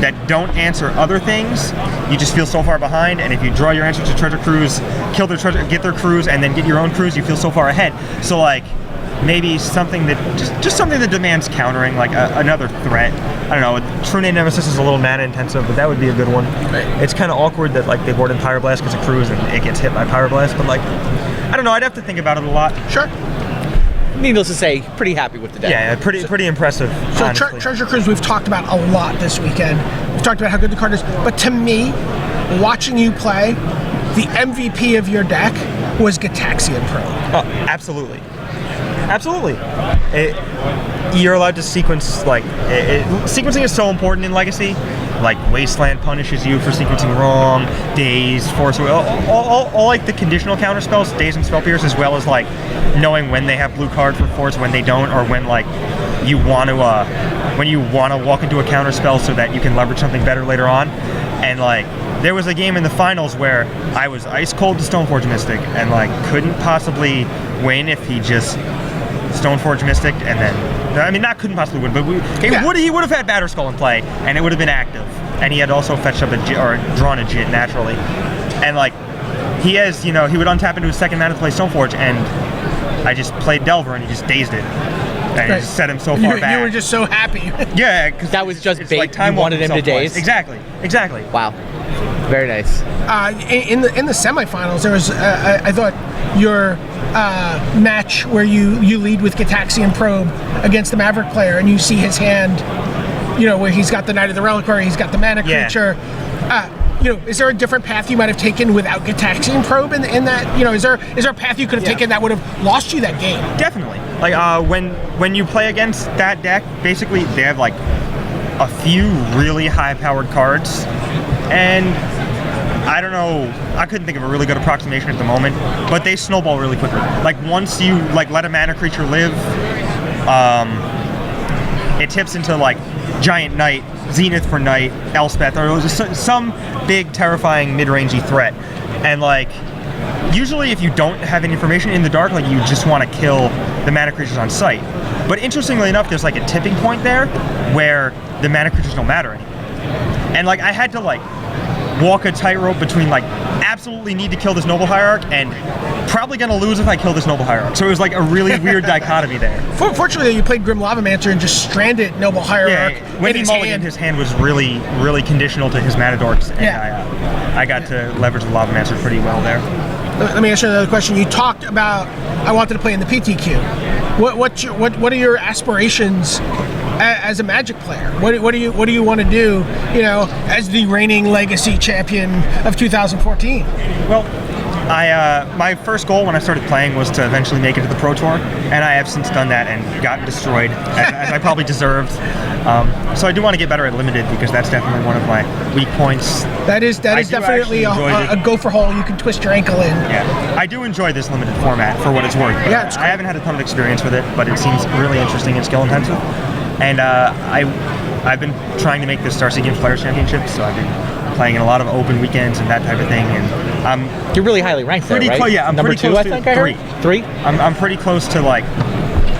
Speaker 9: that don't answer other things, you just feel so far behind. And if you draw your answer to Treasure Cruise, kill their treasure, get their cruise, and then get your own cruise, you feel so far ahead. So like maybe something that just something that demands countering, like another threat. I don't know. True Name Nemesis is a little mana intensive, but that would be a good one. Right. It's kind of awkward that like they board in Pyroblast because of Cruise and it gets hit by Pyroblast, but like I don't know. I'd have to think about it a lot.
Speaker 1: Sure.
Speaker 2: Needless to say, pretty happy with the deck.
Speaker 9: Yeah, pretty impressive.
Speaker 1: So Treasure Cruise we've talked about a lot this weekend. We've talked about how good the card is, but to me, watching you play, the MVP of your deck was Gitaxian Pro.
Speaker 9: Oh, absolutely. Absolutely. You're allowed to sequence, like, sequencing is so important in Legacy. Like, Wasteland punishes you for sequencing wrong, Daze, Force, all like the conditional counter spells, Daze and Spell Pierce, as well as like knowing when they have blue card for Force, when they don't, or when like you want to walk into a counter spell so that you can leverage something better later on. And like, there was a game in the finals where I was ice cold to Stoneforge Mystic and like couldn't possibly win if he just Stoneforge Mystic, and then I mean not couldn't possibly win, but he would have had Batterskull in play, and it would have been active, and he had also fetched up or drawn a Jit naturally, and like he has, you know, he would untap into his second mana to play Stoneforge, and I just played Delver, and he just dazed it. And it just set him so far back.
Speaker 1: You were just so happy.
Speaker 9: Yeah, because
Speaker 2: that was just bait.
Speaker 9: Like time
Speaker 2: you wanted him to daze.
Speaker 9: Exactly.
Speaker 2: Wow, very nice.
Speaker 1: In the semifinals, there was I thought your match where you lead with Gitaxian Probe against the Maverick player, and you see his hand, you know, where he's got the Knight of the Reliquary, he's got the mana creature. You know, is there a different path you might have taken without Gitaxian Probe in that? You know, is there a path you could have taken that would have lost you that game?
Speaker 9: Definitely. Like when you play against that deck, basically they have like a few really high-powered cards, and I don't know, I couldn't think of a really good approximation at the moment, but they snowball really quickly. Like once you like let a mana creature live, it tips into like Giant Knight, Zenith for Knight, Elspeth, or some big terrifying mid-rangey threat. And like usually if you don't have any information in the dark, like you just want to kill the mana creatures on sight. But interestingly enough, there's like a tipping point there where the mana creatures don't matter anymore. And like I had to like walk a tightrope between like absolutely need to kill this Noble Hierarch and probably gonna lose if I kill this Noble Hierarch. So it was like a really weird dichotomy there.
Speaker 1: Fortunately, you played Grim Lavamancer and just stranded Noble Hierarch.
Speaker 9: Yeah, when he mulliganed, his hand was really, really conditional to his mana dorks, and I got to leverage the Lavamancer pretty well there.
Speaker 1: Let me ask you another question. You talked about I wanted to play in the PTQ. What are your aspirations as a Magic player? What do you want to do? You know, as the reigning Legacy champion of 2014.
Speaker 9: Well, my first goal when I started playing was to eventually make it to the Pro Tour, and I have since done that and gotten destroyed as I probably deserved. So I do want to get better at Limited because that's definitely one of my weak points.
Speaker 1: That is definitely a gopher hole you can twist your ankle in.
Speaker 9: Yeah, I do enjoy this Limited format for what it's worth.
Speaker 1: Yeah,
Speaker 9: I haven't had a ton of experience with it, but it seems really interesting and skill intensive. And I've been trying to make the Star Sea Games Players Championship, so I've been playing in a lot of open weekends and that type of thing. And
Speaker 2: you're really highly ranked there, right?
Speaker 9: Yeah, I'm
Speaker 2: number
Speaker 9: pretty
Speaker 2: 2,
Speaker 9: close
Speaker 2: I
Speaker 9: to
Speaker 2: think I heard. 3.
Speaker 9: I'm pretty close to like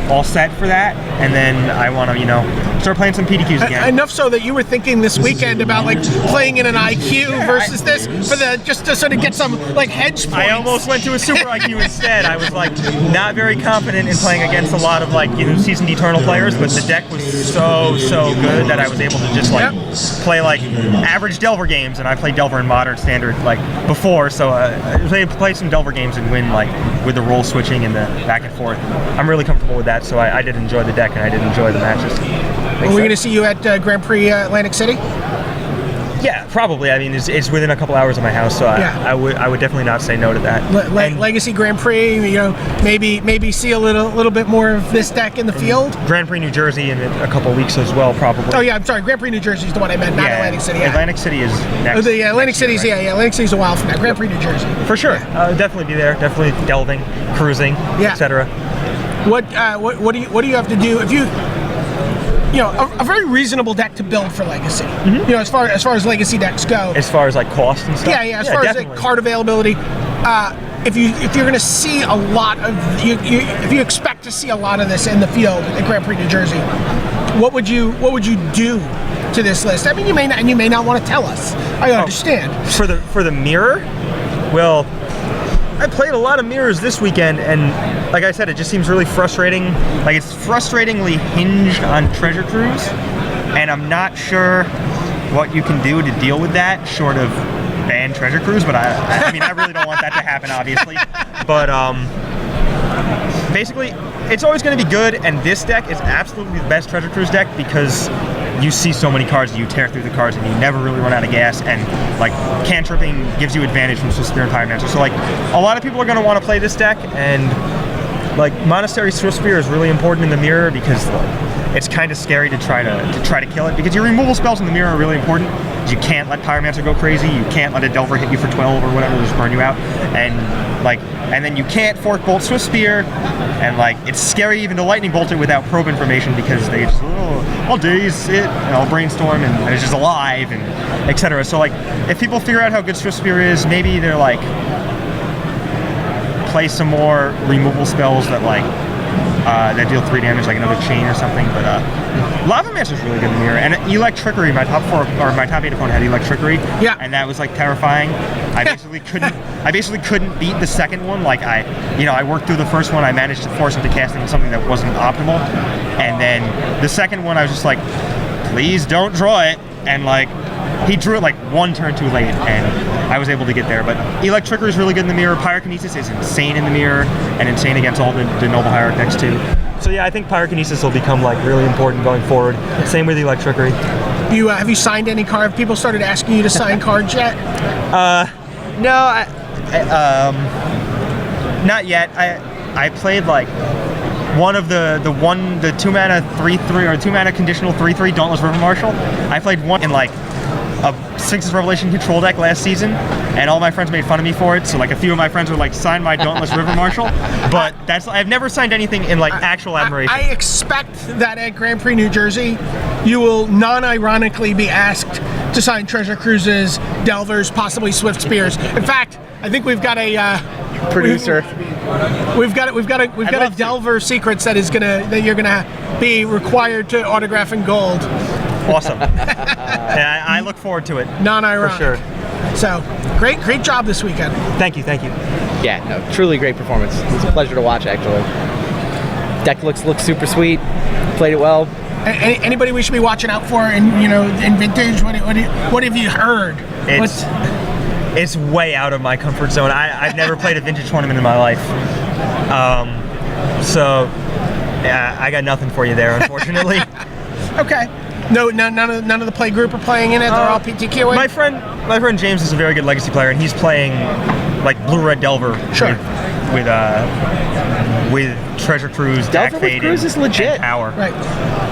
Speaker 9: all set for that, and then I want to, you know, start playing some PTQs again.
Speaker 1: Enough so that you were thinking this weekend about like playing in an IQ versus this for just to sort of get some like hedge points.
Speaker 9: I almost went to a Super IQ instead. I was like not very confident in playing against a lot of like, you know, seasoned Eternal players, but the deck was so good that I was able to just like play like average Delver games, and I played Delver in Modern Standard like before, so I was able to play some Delver games and win like with the role switching and the back and forth. I'm really comfortable with that, so I did enjoy the deck and I did enjoy the matches.
Speaker 1: Are we going to see you at Grand Prix Atlantic City?
Speaker 9: Yeah, probably. I mean, it's within a couple hours of my house, so I would definitely not say no to that.
Speaker 1: Legacy Grand Prix, you know, maybe see a little bit more of this deck in the field.
Speaker 9: Grand Prix New Jersey in a couple weeks as well, probably.
Speaker 1: Oh yeah, I'm sorry. Grand Prix New Jersey is the one I meant, not Atlantic City. Yeah.
Speaker 9: Atlantic City is next.
Speaker 1: Atlantic City's Atlantic City's a while from now. Grand Prix New Jersey.
Speaker 9: For sure, definitely be there. Definitely delving, cruising, etc.
Speaker 1: What do you have to do if you? You know, a very reasonable deck to build for Legacy. Mm-hmm. You know, as far as Legacy decks go.
Speaker 9: As far as like cost and stuff.
Speaker 1: Yeah. As far as like, card availability, if you're going to see a lot of if you expect to see a lot of this in the field at Grand Prix New Jersey, what would you do to this list? I mean, you may not want to tell us. I understand.
Speaker 9: For the mirror, well, I played a lot of mirrors this weekend, and like I said, it just seems really frustrating. Like, it's frustratingly hinged on Treasure Cruise, and I'm not sure what you can do to deal with that, short of ban Treasure Cruise, but I mean, I really don't want that to happen, obviously. But basically, it's always going to be good, and this deck is absolutely the best Treasure Cruise deck because you see so many cards, you tear through the cards, and you never really run out of gas, and like cantripping gives you advantage from Swift Spear and Pyromancer. So like a lot of people are going to want to play this deck, and like Monastery Swift Spear is really important in the mirror because it's kind of scary to try to kill it, because your removal spells in the mirror are really important. You can't let Pyromancer go crazy, you can't let a Delver hit you for 12 or whatever, just burn you out, and then you can't Fork Bolt Swift Spear, and like it's scary even to Lightning Bolt it without probe information because they just I'll daze it and I'll brainstorm and it's just alive and etc. So like if people figure out how good Swift Spear is, maybe they're like play some more removal spells that like that deal 3 damage, like another chain or something. But Lava Mancer's really good in the mirror. And Electrickery, my top 8 opponent had Electrickery.
Speaker 1: Yeah.
Speaker 9: And that was like terrifying. I basically couldn't beat the second one. Like I worked through the first one. I managed to force him to cast into something that wasn't optimal. And then the second one, I was just like, please don't draw it. And like, he drew it like 1 turn too late, and I was able to get there. But Electrickery is really good in the mirror. Pyrokinesis is insane in the mirror, and insane against all the Noble Hierarch decks too. So yeah, I think Pyrokinesis will become like really important going forward. Same with Electrickery.
Speaker 1: Have you signed any card? Have people started asking you to sign cards yet?
Speaker 9: No, not yet. I played like one of the 2 mana 3/3 or 2 mana conditional 3/3 Dauntless River Marshal. I played one in like a Six's Revelation control deck last season, and all my friends made fun of me for it. So like a few of my friends would like sign my Dauntless River Marshal, but I've never signed anything in like actual admiration.
Speaker 1: I expect that at Grand Prix New Jersey, you will non-ironically be asked to sign Treasure Cruises, Delvers, possibly Swift Spears. In fact, I think we've got a
Speaker 2: producer.
Speaker 1: We've got a Delver Secrets that you're gonna be required to autograph in gold.
Speaker 9: Awesome. Yeah, I look forward to it.
Speaker 1: Non-ironic.
Speaker 9: For sure.
Speaker 1: So, great job this weekend.
Speaker 9: Thank you.
Speaker 2: Yeah, no, truly great performance. It's a pleasure to watch, actually. Deck looks super sweet. Played it well.
Speaker 1: Anybody we should be watching out for in Vintage? What have you heard?
Speaker 9: It's way out of my comfort zone. I've never played a Vintage tournament in my life. So, yeah, I got nothing for you there, unfortunately.
Speaker 1: Okay. No, none of the play group are playing in it. They're all PTQing.
Speaker 9: My friend James is a very good Legacy player, and he's playing like Blue-Red Delver.
Speaker 1: Sure.
Speaker 9: With Treasure Cruise,
Speaker 2: Delver with Cruise is legit.
Speaker 9: Power.
Speaker 1: Right.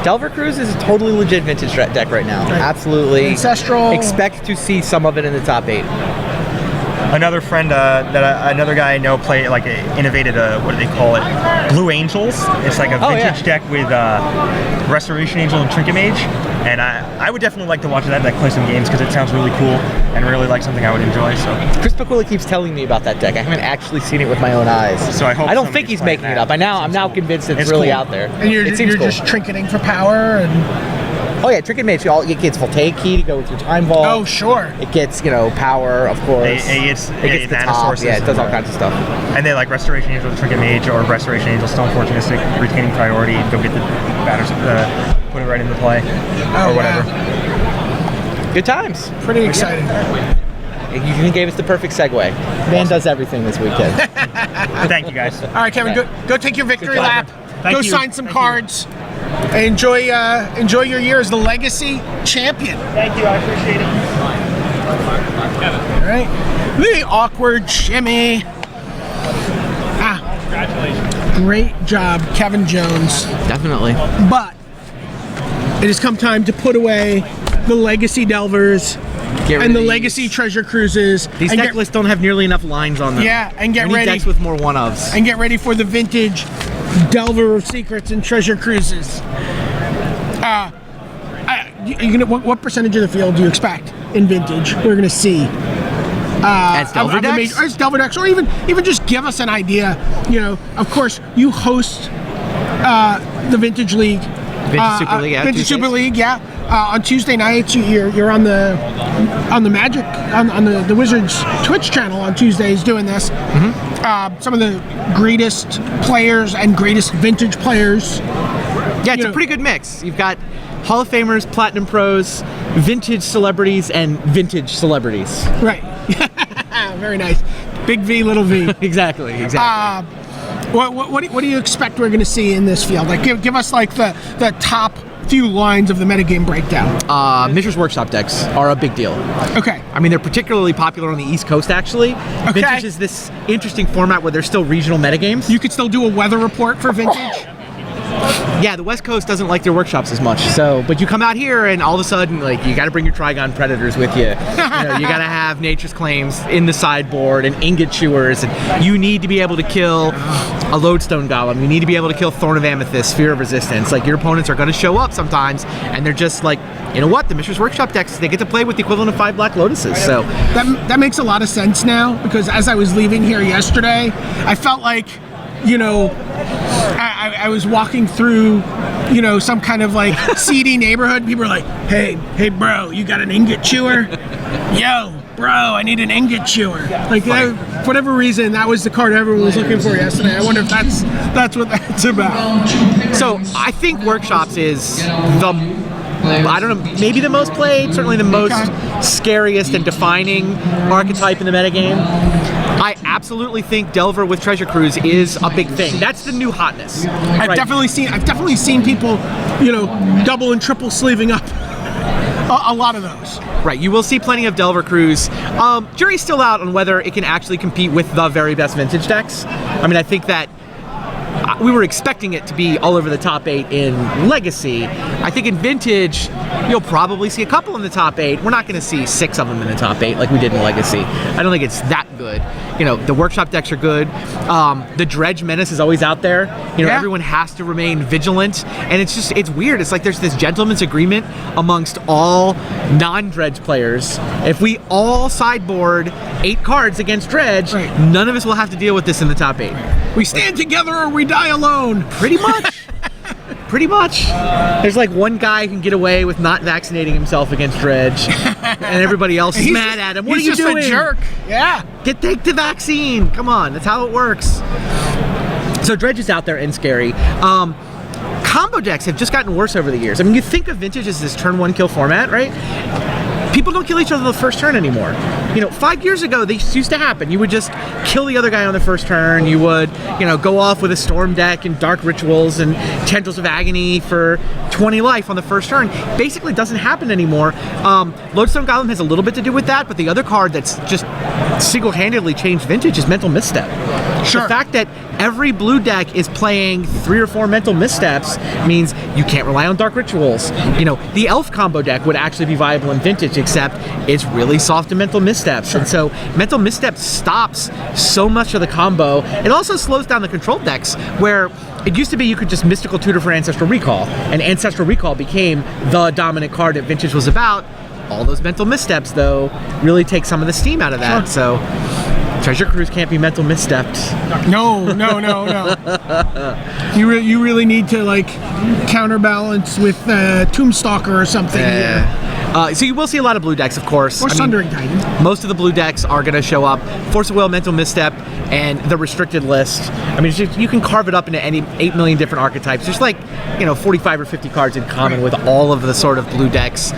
Speaker 2: Delver Cruise is a totally legit Vintage deck right now. Right. Absolutely.
Speaker 1: Ancestral.
Speaker 2: Expect to see some of it in the top 8.
Speaker 9: Another friend, another guy I know, innovated what do they call it? Blue Angels. It's like a vintage deck with Restoration Angel and Trinket Mage. And I would definitely like to watch that deck play some games because it sounds really cool and really like something I would enjoy. So
Speaker 2: Chris Piquilla keeps telling me about that deck. I haven't actually seen it with my own eyes.
Speaker 9: So I don't
Speaker 2: think he's making it up. I'm now convinced it's really
Speaker 9: cool.
Speaker 2: out there.
Speaker 1: And you're just trinketing for power and.
Speaker 2: Oh yeah, Trinket Mage. It gets Voltaic Key to go with your Time Vault.
Speaker 1: Oh sure.
Speaker 2: It gets power, of course.
Speaker 9: It gets
Speaker 2: the top.
Speaker 9: sources.
Speaker 2: Yeah, it does all kinds of stuff.
Speaker 9: And they like Restoration Angel, the Trinket Mage, or Restoration Angel, Stone Fortunistic, retaining priority, go get the batters, put it right into play, or whatever.
Speaker 2: Yeah. Good times.
Speaker 1: Pretty exciting.
Speaker 2: You gave us the perfect segue. Man does everything this weekend.
Speaker 9: Thank you guys.
Speaker 1: All right, Kevin, go take your victory lap.
Speaker 9: Thank
Speaker 1: go
Speaker 9: you.
Speaker 1: sign some cards. Enjoy your year as the Legacy champion.
Speaker 9: Thank you, I appreciate it.
Speaker 1: All right, the awkward shimmy.
Speaker 4: Congratulations.
Speaker 1: Great job, Kevin Jones.
Speaker 2: Definitely.
Speaker 1: But it has come time to put away the Legacy Delvers and the Legacy Treasure Cruises.
Speaker 2: These deck lists don't have nearly enough lines on them.
Speaker 1: Yeah, and get
Speaker 2: we need
Speaker 1: ready
Speaker 2: decks with more one-ofs.
Speaker 1: And get ready for the Vintage Delver of Secrets and Treasure Cruises. What percentage of the field do you expect in Vintage we're going to see?
Speaker 2: As Delver decks?
Speaker 1: As Delver decks, or even just give us an idea. Of course, you host the Vintage League.
Speaker 2: Vintage Super League, yeah.
Speaker 1: Vintage Super League, yeah. On Tuesday nights, you're on the Magic on the Wizards Twitch channel on Tuesdays doing this. Mm-hmm. Some of the greatest players and greatest Vintage players.
Speaker 2: Yeah, it's a pretty good mix. You've got Hall of Famers, Platinum Pros, Vintage celebrities, and Vintage celebrities.
Speaker 1: Right. Very nice. Big V, little V.
Speaker 2: Exactly.
Speaker 1: What do you expect we're going to see in this field? Like, give us like the top few lines of the metagame breakdown.
Speaker 2: Mishra's Workshop decks are a big deal.
Speaker 1: Okay.
Speaker 2: I mean, they're particularly popular on the East Coast, actually.
Speaker 1: Okay.
Speaker 2: Vintage is this interesting format where there's still regional metagames.
Speaker 1: You could still do a weather report for Vintage.
Speaker 2: Yeah, the West Coast doesn't like their workshops as much. But you come out here and all of a sudden, you got to bring your Trigon Predators with you. You got to have Nature's Claims in the sideboard and Ingot Chewers, and you need to be able to kill a Lodestone Golem. You need to be able to kill Thorn of Amethyst, Sphere of Resistance. Your opponents are going to show up sometimes, and they're just like, you know what? The Mishra's Workshop decks, they get to play with the equivalent of 5 Black Lotuses. So
Speaker 1: that makes a lot of sense now, because as I was leaving here yesterday, I felt like, I was walking through, some kind of like seedy neighborhood. People are like, hey, bro, you got an ingot chewer? Yo, bro, I need an ingot chewer. Like, for whatever reason, that was the card everyone was looking for yesterday. I wonder if that's what that's about.
Speaker 2: So I think Workshops is I don't know, maybe the most played, certainly the most scariest and defining archetype in the metagame. I absolutely think Delver with Treasure Cruise is a big thing. That's the new hotness.
Speaker 1: I've definitely seen people, double and triple sleeving up. A lot of those.
Speaker 2: Right, you will see plenty of Delver Cruise. Jury's still out on whether it can actually compete with the very best vintage decks. I mean, I think that we were expecting it to be all over the top 8 in Legacy. I think in Vintage, you'll probably see a couple in the top 8. We're not going to see 6 of them in the top 8 like we did in Legacy. I don't think it's that good. The Workshop decks are good. The Dredge Menace is always out there. Everyone has to remain vigilant. And it's weird. It's like there's this gentleman's agreement amongst all non-Dredge players. If we all sideboard 8 cards against Dredge, none of us will have to deal with this in the top 8.
Speaker 1: We stand together or we die alone.
Speaker 2: Pretty much. Pretty much. There's like one guy who can get away with not vaccinating himself against Dredge, and everybody else is mad at him. What are you doing?
Speaker 1: He's just a jerk. Yeah.
Speaker 2: Take the vaccine. Come on. That's how it works. So Dredge is out there and scary. Combo decks have just gotten worse over the years. I mean, you think of Vintage as this turn 1 kill format, right? People don't kill each other on the first turn anymore. 5 years ago, this used to happen. You would just kill the other guy on the first turn. You would, go off with a Storm deck and Dark Rituals and Tendrils of Agony for 20 life on the first turn. Basically doesn't happen anymore. Lodestone Golem has a little bit to do with that, but the other card that's just single-handedly changed Vintage is Mental Misstep.
Speaker 1: Sure.
Speaker 2: The fact that every blue deck is playing 3 or 4 Mental Missteps means you can't rely on Dark Rituals. The Elf combo deck would actually be viable in Vintage, except it's really soft to Mental Missteps. Sure. And so Mental Missteps stops so much of the combo. It also slows down the control decks, where it used to be you could just Mystical Tutor for Ancestral Recall, and Ancestral Recall became the dominant card that Vintage was about. All those Mental Missteps, though, really take some of the steam out of that. Sure. So Treasure Cruise can't be Mental Misstepped.
Speaker 1: No. You really need to counterbalance with Tombstalker or something.
Speaker 2: So you will see a lot of blue decks, of course.
Speaker 1: Or Sundering Titan.
Speaker 2: Most of the blue decks are going to show up. Force of Will, Mental Misstep, and the restricted list. I mean, you can carve it up into any 8 million different archetypes. There's 45 or 50 cards in common with all of the sort of blue decks.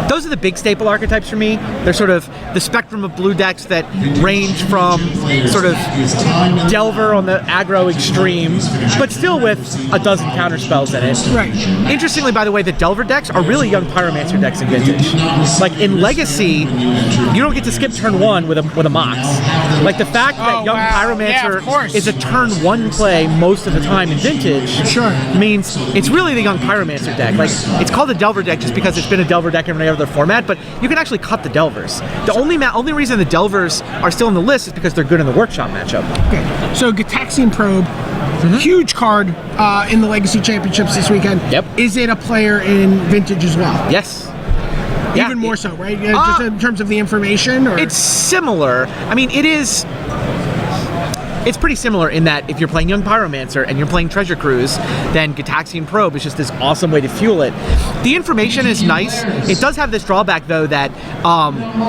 Speaker 2: Those are the big staple archetypes for me. They're sort of the spectrum of blue decks that range from sort of Delver on the aggro extreme, but still with a dozen counter spells in it.
Speaker 1: Right.
Speaker 2: Interestingly, by the way, the Delver decks are really young Pyromancer decks in Vintage. Like in Legacy, you don't get to skip turn 1 with a Mox. Like the fact that young Pyromancer is a turn 1 play most of the time in Vintage means it's really the young Pyromancer deck. Like it's called a Delver deck just because it's been a Delver deck in every other format, but you can actually cut the Delvers. The only reason the Delvers are still on the list is because they're good in the Workshop matchup.
Speaker 1: Okay, so Gitaxian Probe, huge card in the Legacy Championships this weekend.
Speaker 2: Yep. Is
Speaker 1: it a player in Vintage as well?
Speaker 2: Yes.
Speaker 1: Even more so, right? Just in terms of the information? Or?
Speaker 2: It's similar. I mean, it's pretty similar in that if you're playing Young Pyromancer and you're playing Treasure Cruise, then Gitaxian Probe is just this awesome way to fuel it. The information is nice. It does have this drawback, though, that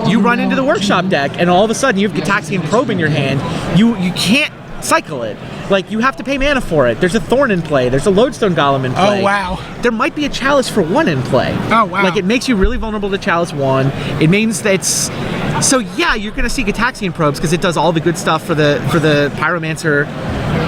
Speaker 2: you run into the Workshop deck and all of a sudden you have Gitaxian Probe in your hand. You can't cycle it. Like, you have to pay mana for it. There's a Thorn in play. There's a Lodestone Golem in play.
Speaker 1: Oh, wow.
Speaker 2: There might be a Chalice for 1 in play.
Speaker 1: Oh, wow.
Speaker 2: Like, it makes you really vulnerable to Chalice 1. It means that it's... So, yeah, you're going to see Gitaxian Probes because it does all the good stuff for the Pyromancer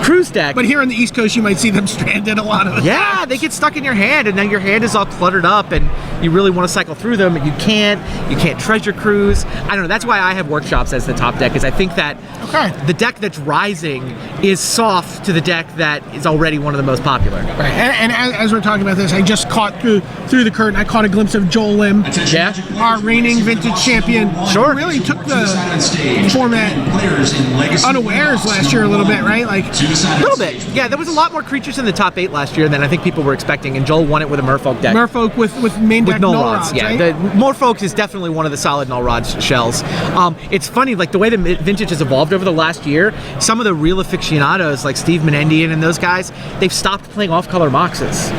Speaker 2: Cruise deck.
Speaker 1: But here on the East Coast, you might see them stranded a lot of the time.
Speaker 2: They get stuck in your hand, and then your hand is all cluttered up, and you really want to cycle through them, but you can't. You can't Treasure Cruise. I don't know. That's why I have Workshops as the top deck, is I think that the deck that's rising is soft to the deck that is already one of the most popular.
Speaker 1: Right. And as we're talking about this, I just caught through the curtain, I caught a glimpse of Joel Lim, our reigning Vintage champion. Sure. Really took the format unawares last year a little bit, right? Like,
Speaker 3: decide.
Speaker 2: A little bit. Yeah, there was a lot more creatures in the top 8 last year than I think people were expecting, and Joel won it with a Merfolk deck.
Speaker 1: Merfolk with main deck
Speaker 2: with null
Speaker 1: null
Speaker 2: rods,
Speaker 1: rods,
Speaker 2: yeah.
Speaker 1: right?
Speaker 2: The Morfolk is definitely one of the solid null rods shells. It's funny, like the way the Vintage has evolved over the last year, some of the real aficionados like Steve Menendian and those guys, they've stopped playing off-color Moxes.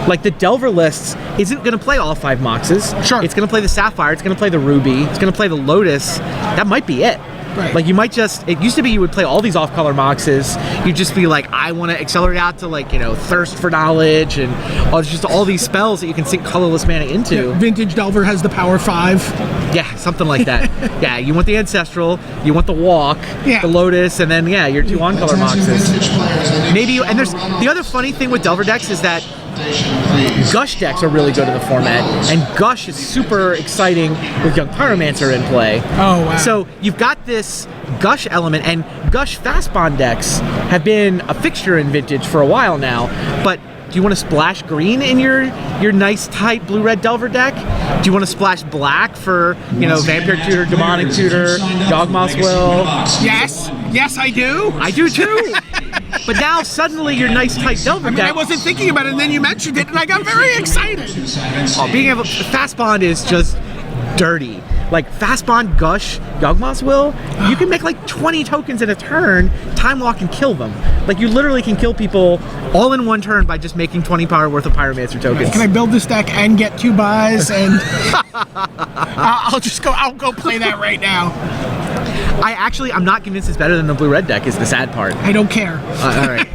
Speaker 2: Like the Delver lists isn't going to play all 5 Moxes.
Speaker 1: Sure.
Speaker 2: It's going to play the Sapphire, it's going to play the Ruby, it's going to play the Lotus. That might be it.
Speaker 1: Right.
Speaker 2: Like you might just, it used to be you would play all these off-color Moxes. You'd just be like, I want to accelerate out to like, Thirst for Knowledge and just all these spells that you can sink colorless mana into.
Speaker 1: Yeah, Vintage Delver has the power 5.
Speaker 2: Yeah, something like that. Yeah, you want the Ancestral, you want the Walk, the Lotus, and then your 2 on-color Moxes. Maybe, and there's the other funny thing with Delver decks is that Gush decks are really good in the format, and Gush is super exciting with Young Pyromancer in play.
Speaker 1: Oh, wow.
Speaker 2: So you've got this Gush element, and Gush Fastbond decks have been a fixture in Vintage for a while now, but do you want to splash green in your nice tight blue-red Delver deck? Do you want to splash black for, Vampire Tutor, Demonic Tutor, Dogmoth's Will?
Speaker 1: Yes, I do.
Speaker 2: I do too. But now suddenly your nice tight Delver deck.
Speaker 1: I wasn't thinking about it, and then you mentioned it, and I got very excited.
Speaker 2: Being able Fastbond is just dirty. Like Fastbond, Gush, Yawgmoth's Will, you can make like 20 tokens in a turn, time walk and kill them. Like you literally can kill people all in one turn by just making 20 power worth of Pyromancer tokens.
Speaker 1: Can I build this deck and get 2 buys? And I'll go play that right now.
Speaker 2: I'm not convinced it's better than the blue-red deck is the sad part.
Speaker 1: I don't care.
Speaker 2: All right.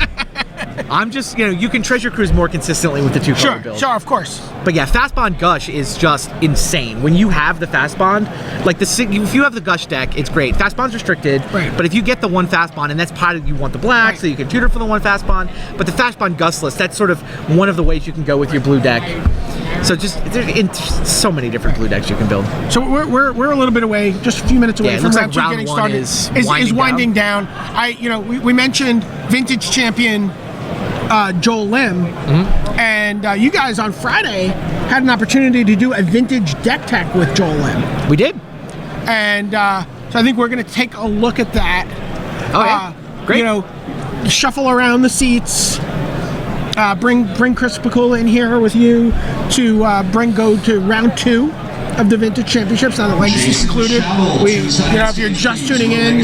Speaker 2: I'm just, you can Treasure Cruise more consistently with the 2-color build.
Speaker 1: Sure, of course.
Speaker 2: But yeah, Fastbond Gush is just insane. When you have the Fastbond, like if you have the Gush deck, it's great. Fastbond's restricted,
Speaker 1: right.
Speaker 2: But if you get the 1 Fastbond, and that's part of, you want the black, right. So you can tutor for the 1 Fastbond, but the Fastbond Gush list, that's sort of one of the ways you can go with your blue deck. So there's so many different blue decks you can build.
Speaker 1: So we're a little bit away, just a few minutes away from round 2 getting started. Is winding down. We mentioned Vintage Champion Joel Lim, and you guys on Friday had an opportunity to do a vintage deck tech with Joel Lim.
Speaker 2: We did,
Speaker 1: and so I think we're going to take a look at that.
Speaker 2: Oh yeah, great.
Speaker 1: Shuffle around the seats. Bring Chris Pikula in here with you to go to round 2 of the Vintage Championships. Now that Legacy's concluded, if you're just tuning in,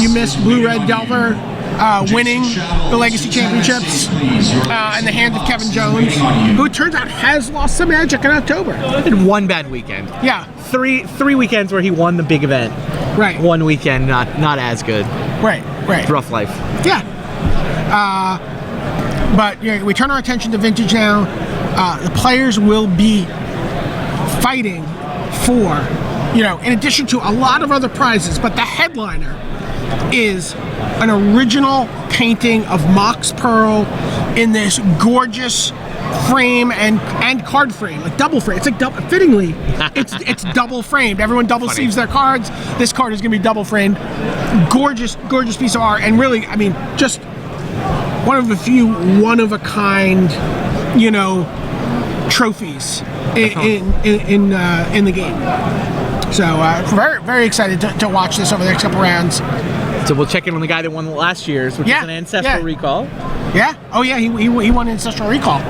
Speaker 1: you missed Blue Red Delver winning the Legacy Championships in the hands of Kevin Jones, who it turns out has lost some magic in October.
Speaker 2: In one bad weekend.
Speaker 1: Yeah.
Speaker 2: Three weekends where he won the big event.
Speaker 1: Right.
Speaker 2: One weekend, not as good.
Speaker 1: Right.
Speaker 2: Rough life.
Speaker 1: Yeah. But we turn our attention to Vintage now. The players will be fighting for, in addition to a lot of other prizes, but the headliner is an original painting of Mox Pearl in this gorgeous frame and card frame, like double frame. It's like fittingly, it's double framed. Everyone double sleeves their cards. This card is going to be double framed. Gorgeous piece of art, and really, just one of the few one-of-a-kind, trophies in the game. So very, very excited to watch this over the next couple rounds.
Speaker 2: So we'll check in on the guy that won last year's, which is an Ancestral Recall.
Speaker 1: Yeah. Oh yeah, he won Ancestral Recall.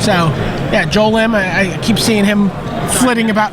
Speaker 1: So yeah, Joel Lim. I keep seeing him flitting about.